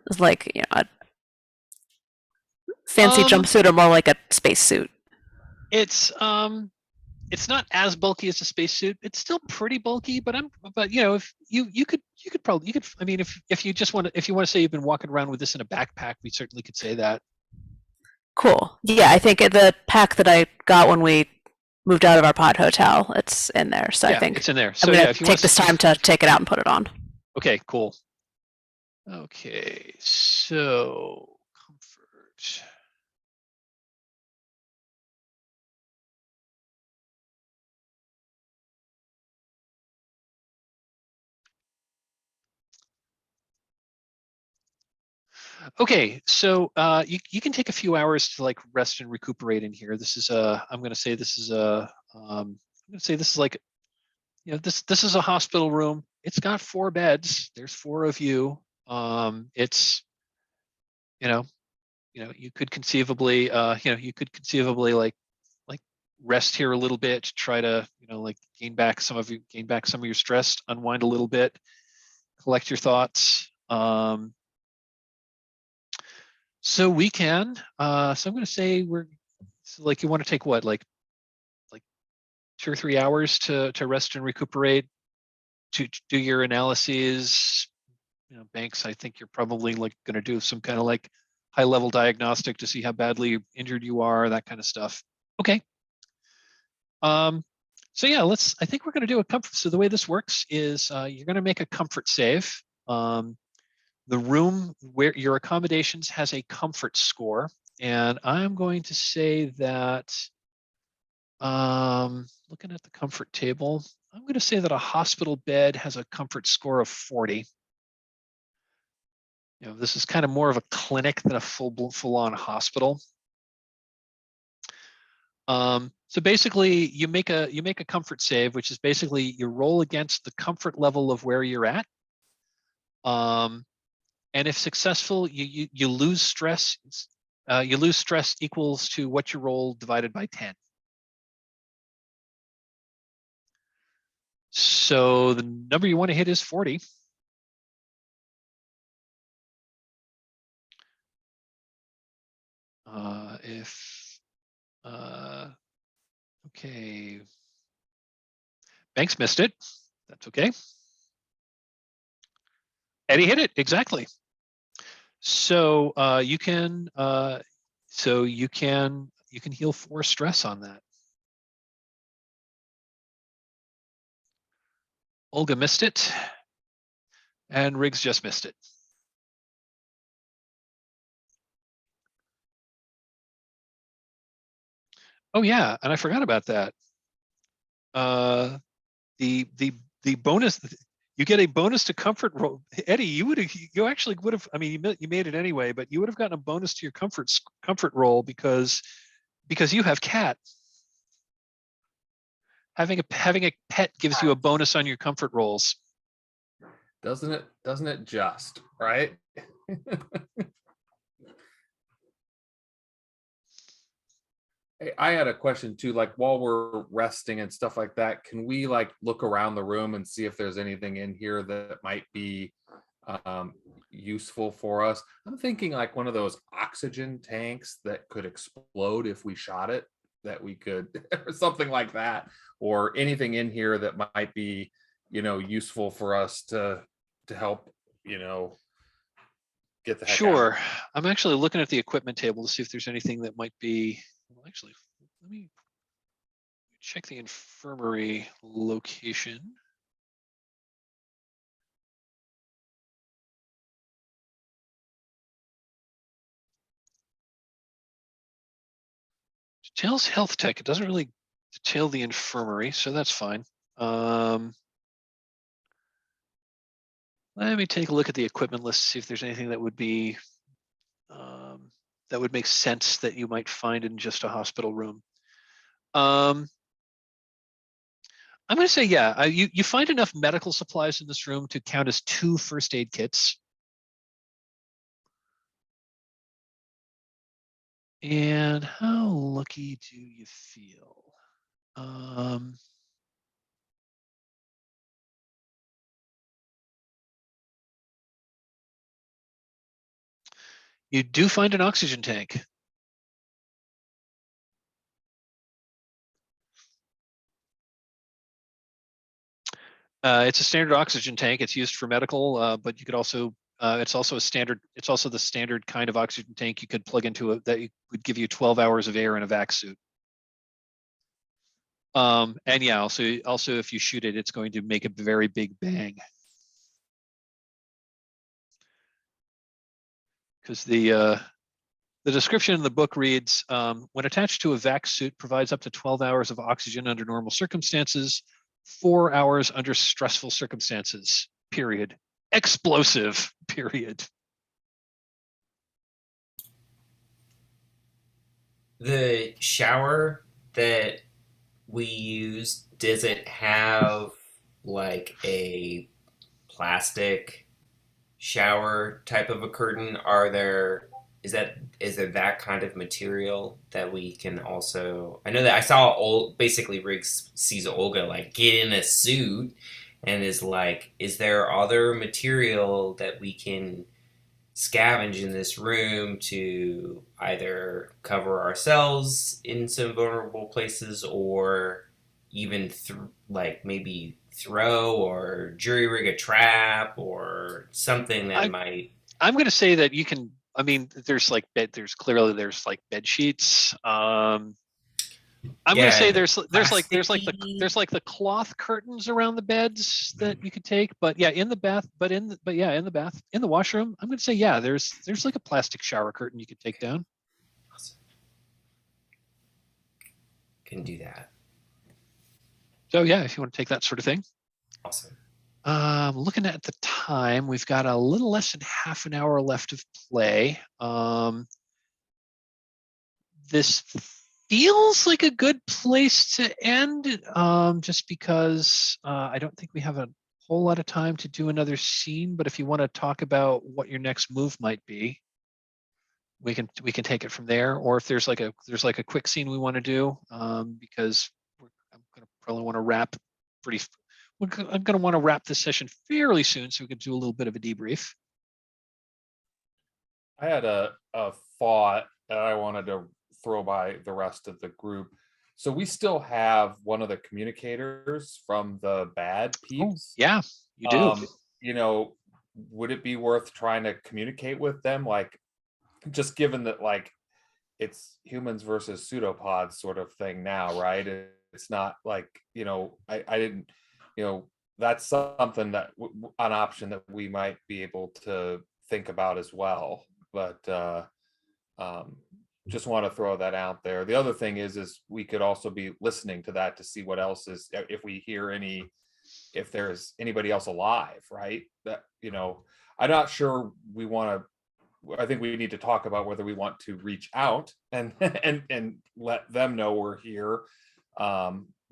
It's like, a fancy jumpsuit or more like a spacesuit? It's not as bulky as a spacesuit. It's still pretty bulky, but if you could probably, I mean, if you want to say you've been walking around with this in a backpack, we certainly could say that. Cool. Yeah, I think the pack that I got when we moved out of our pod hotel, it's in there. So yeah, I think it's in there. I'm So gonna yeah, if you take this time to take it out and put it on. Okay, cool. Okay, so comfort. Okay, so you can take a few hours to like rest and recuperate in here. This is I'm going to say this is like, this is a hospital room. It's got 4 beds. There's 4 of you. It's you could conceivably like rest here a little bit to try to like gain back some of your stress, unwind a little bit, collect your thoughts. So we can. So I'm going to say you want to take what, like 2 or 3 hours to rest and recuperate, to do your analyses. Banks, I think you're probably like going to do some kind of like high level diagnostic to see how badly injured you are, that kind of stuff. Okay. So yeah, I think we're going to do a comfort. So the way this works is you're going to make a comfort save. The room where your accommodations has a comfort score, and I'm going to say that, looking at the comfort table, I'm going to say that a hospital bed has a comfort score of 40. This is kind of more of a clinic than a full-on hospital. So basically, you make a comfort save, which is basically you roll against the comfort level of where you're at. And if successful, you lose stress. You lose stress equals to what you roll divided by 10. So the number you want to hit is 40. Okay. Banks missed it. That's okay. Eddie hit it, exactly. So you can heal 4 stress on that. Olga missed it, and Riggs just missed it. Oh yeah, and I forgot about that. The bonus, you get a bonus to comfort roll. Eddie, you actually would have. I mean, you made it anyway, but you would have gotten a bonus to your comfort roll because you have cat. Having a pet gives you a bonus on your comfort rolls. Doesn't it just, right? I had a question too, like while we're resting and stuff like that, can we like look around the room and see if there's anything in here that might be um, useful for us? I'm thinking like one of those oxygen tanks that could explode if we shot it, that we could, or something like that, or anything in here that might be, useful for us to help, get the heck out. Sure. I'm actually looking at the equipment table to see if there's anything that might be. Well, actually, let me check the infirmary location. Details health tech. It doesn't really detail the infirmary, so that's fine. Let me take a look at the equipment list, see if there's anything that would be that would make sense that you might find in just a hospital room. I'm going to say, yeah, you find enough medical supplies in this room to count as 2 first aid kits. And how lucky do you feel? You do find an oxygen tank. It's a standard oxygen tank. It's used for medical, but you could also, it's also a standard, it's also the standard kind of oxygen tank you could plug into that would give you 12 hours of air in a vac suit. And yeah, also if you shoot it, it's going to make a very big bang. Because the description in the book reads, when attached to a vac suit, provides up to 12 hours of oxygen under normal circumstances, 4 hours under stressful circumstances, period. Explosive, period. The shower that we use, does it have like a plastic shower type of a curtain? Is there that kind of material that we can also? I know that I saw basically Riggs sees Olga like get in a suit and is like, is there other material that we can scavenge in this room to either cover ourselves in some vulnerable places or even like maybe throw or jury rig a trap or something that might. I'm going to say that you can. I mean, there's like there's like bed sheets. I'm going to say there's like the cloth curtains around the beds that you could take, but yeah, in the washroom, I'm going to say yeah, there's like a plastic shower curtain you could take down. Awesome. Can do that. So yeah, if you want to take that sort of thing. Awesome. Looking at the time, we've got a little less than half an hour left of play. This feels like a good place to end, just because I don't think we have a whole lot of time to do another scene. But if you want to talk about what your next move might be, we can take it from there. Or if there's like a quick scene we want to do, because I'm gonna probably want to wrap pretty. I'm going to want to wrap this session fairly soon, so we can do a little bit of a debrief. I had a thought that I wanted to throw by the rest of the group. So we still have one of the communicators from the bad peeps. Oh, yeah, you do. Would it be worth trying to communicate with them? Like, just given that, like, it's humans versus pseudopods sort of thing now, right? It's not like, I didn't, that's something that an option that we might be able to think about as well. But just want to throw that out there. The other thing is we could also be listening to that to see what else is, if we hear if there's anybody else alive, right? That, I'm not sure we want to, I think we need to talk about whether we want to reach out and and let them know we're here.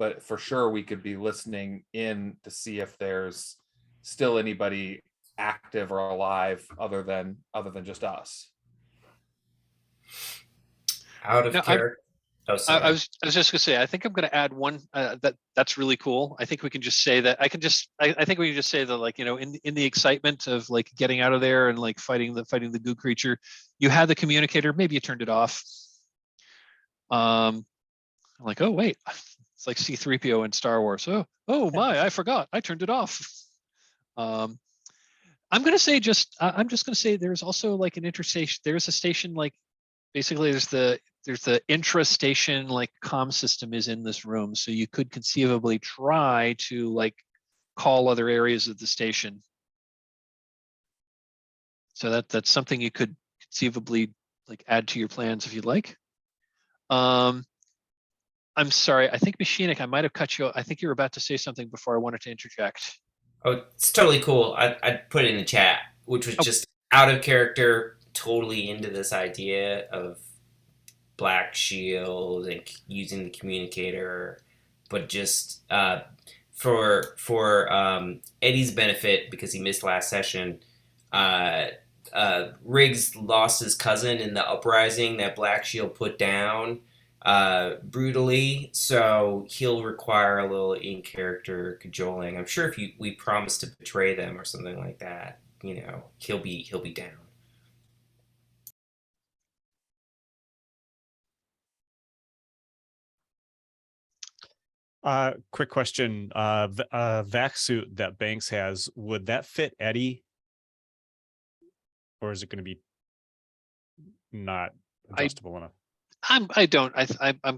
But for sure we could be listening in to see if there's still anybody active or alive other than just us. Out of character. Oh, I sorry. was just gonna say, I think I'm gonna add one that's really cool. I think we can just say that I think we can just say that, like, in the excitement of like getting out of there and like fighting the goo creature, you had the communicator, maybe you turned it off. I'm like, oh wait, it's like C-3PO in Star Wars. Oh my, I forgot, I turned it off. Um, I'm gonna say I'm just gonna say there's also like an interstation. There's a station, like basically there's the intra-station like comm system is in this room, so you could conceivably try to like call other areas of the station. So that's something you could conceivably like add to your plans if you'd like. I'm sorry, I think Machinic, I might have cut you. I think you were about to say something before I wanted to interject. Oh, it's totally cool. I put it in the chat, which was Oh, just out of character, totally into this idea of Black Shield and using the communicator, but just for Eddie's benefit, because he missed last session. Riggs lost his cousin in the uprising that Black Shield put down brutally, so he'll require a little in-character cajoling. I'm sure if we promise to betray them or something like that, he'll be down. Quick question. Vac suit that Banks has, would that fit Eddie? Or is it going to be not adjustable enough? I'm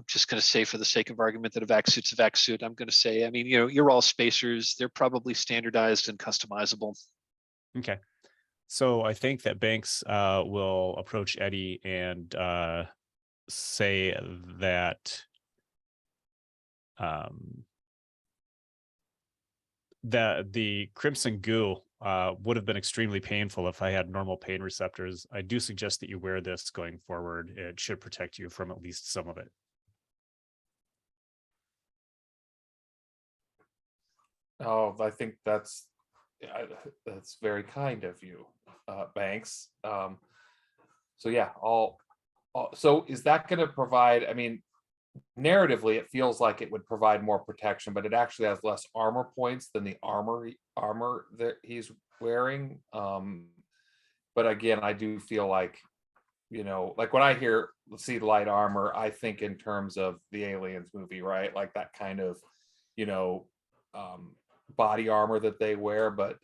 just going to say, for the sake of argument, that a vac suit's a vac suit. I'm going to say, I mean, you're all spacers. They're probably standardized and customizable. Okay. So I think that Banks will approach Eddie and say that that the crimson goo would have been extremely painful if I had normal pain receptors. I do suggest that you wear this going forward. It should protect you from at least some of it. Oh, I think that's very kind of you, Banks. So yeah, so is that going to provide? I mean, narratively, it feels like it would provide more protection, but it actually has less armor points than the armor that he's wearing. But again, I do feel like, like when I see light armor, I think in terms of the Aliens movie, right? Like that kind of, body armor that they wear. But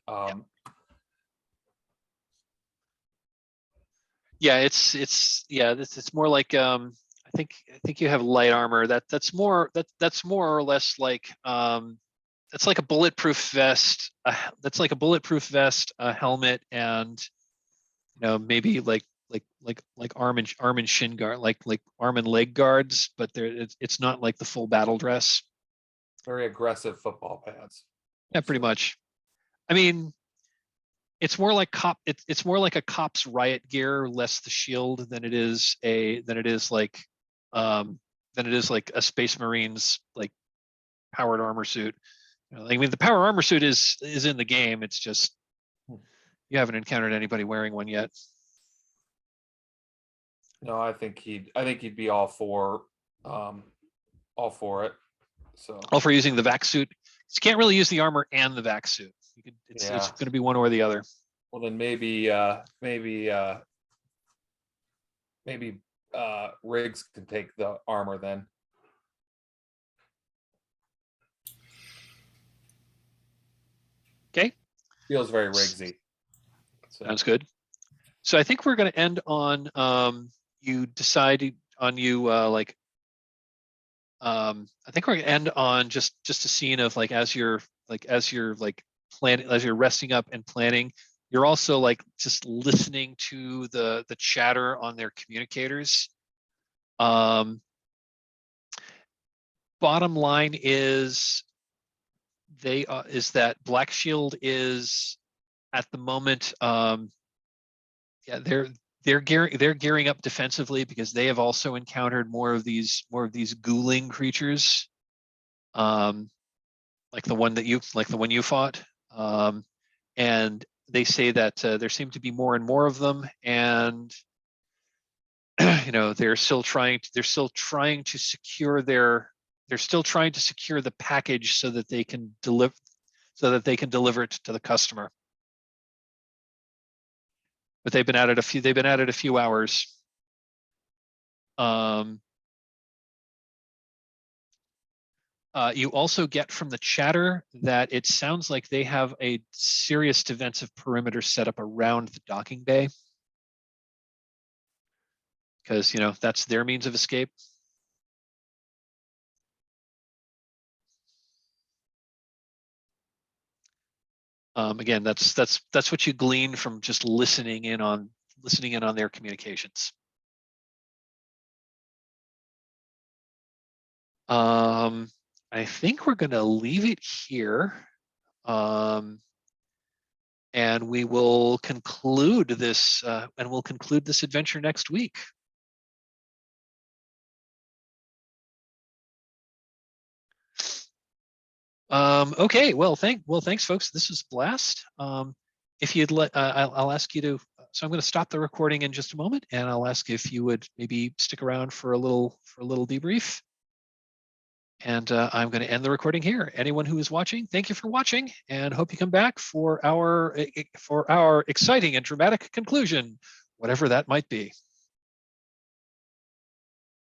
yeah, it's more like I think you have light armor that's more or less like that's like a bulletproof vest. That's like a bulletproof vest, a helmet, and maybe like arm and shin guard, like arm and leg guards, but it's not like the full battle dress. very aggressive football pads. Yeah, pretty much. I mean, it's more like it's more like a cop's riot gear, less the shield than it is like a Space Marines like powered armor suit. I mean, the power armor suit is in the game. It's just you haven't encountered anybody wearing one yet. No, I think he'd be all for it. So All for using the vac suit. You can't really use the armor and the vac suit. It's going to be one or the other. Well, then maybe Riggs can take the armor then. Okay. Feels very Riggsy. So. Sounds good. So I think we're going to end on you decide on you I think we're going to end on just a scene of like as you're planning, as you're resting up and planning, you're also like just listening to the chatter on their communicators. Bottom line is is that Black Shield is at the moment they're gearing up defensively because they have also encountered more of these ghouling creatures, like the one you fought, and they say that there seem to be more and more of them, and you know, they're still trying to secure the package so that they can deliver it to the customer. But they've been at it a few hours. You also get from the chatter that it sounds like they have a serious defensive perimeter set up around the docking bay, because, you know, that's their means of escape. Again, that's what you glean from just listening in on their communications. I think we're going to leave it here, and we will conclude this adventure next week. Okay, thanks, folks. This was Blast. If you'd let, I'll ask you to. So I'm going to stop the recording in just a moment, and I'll ask if you would maybe stick around for a little debrief. And I'm going to end the recording here. Anyone who is watching, thank you for watching, and hope you come back for our exciting and dramatic conclusion, whatever that might be.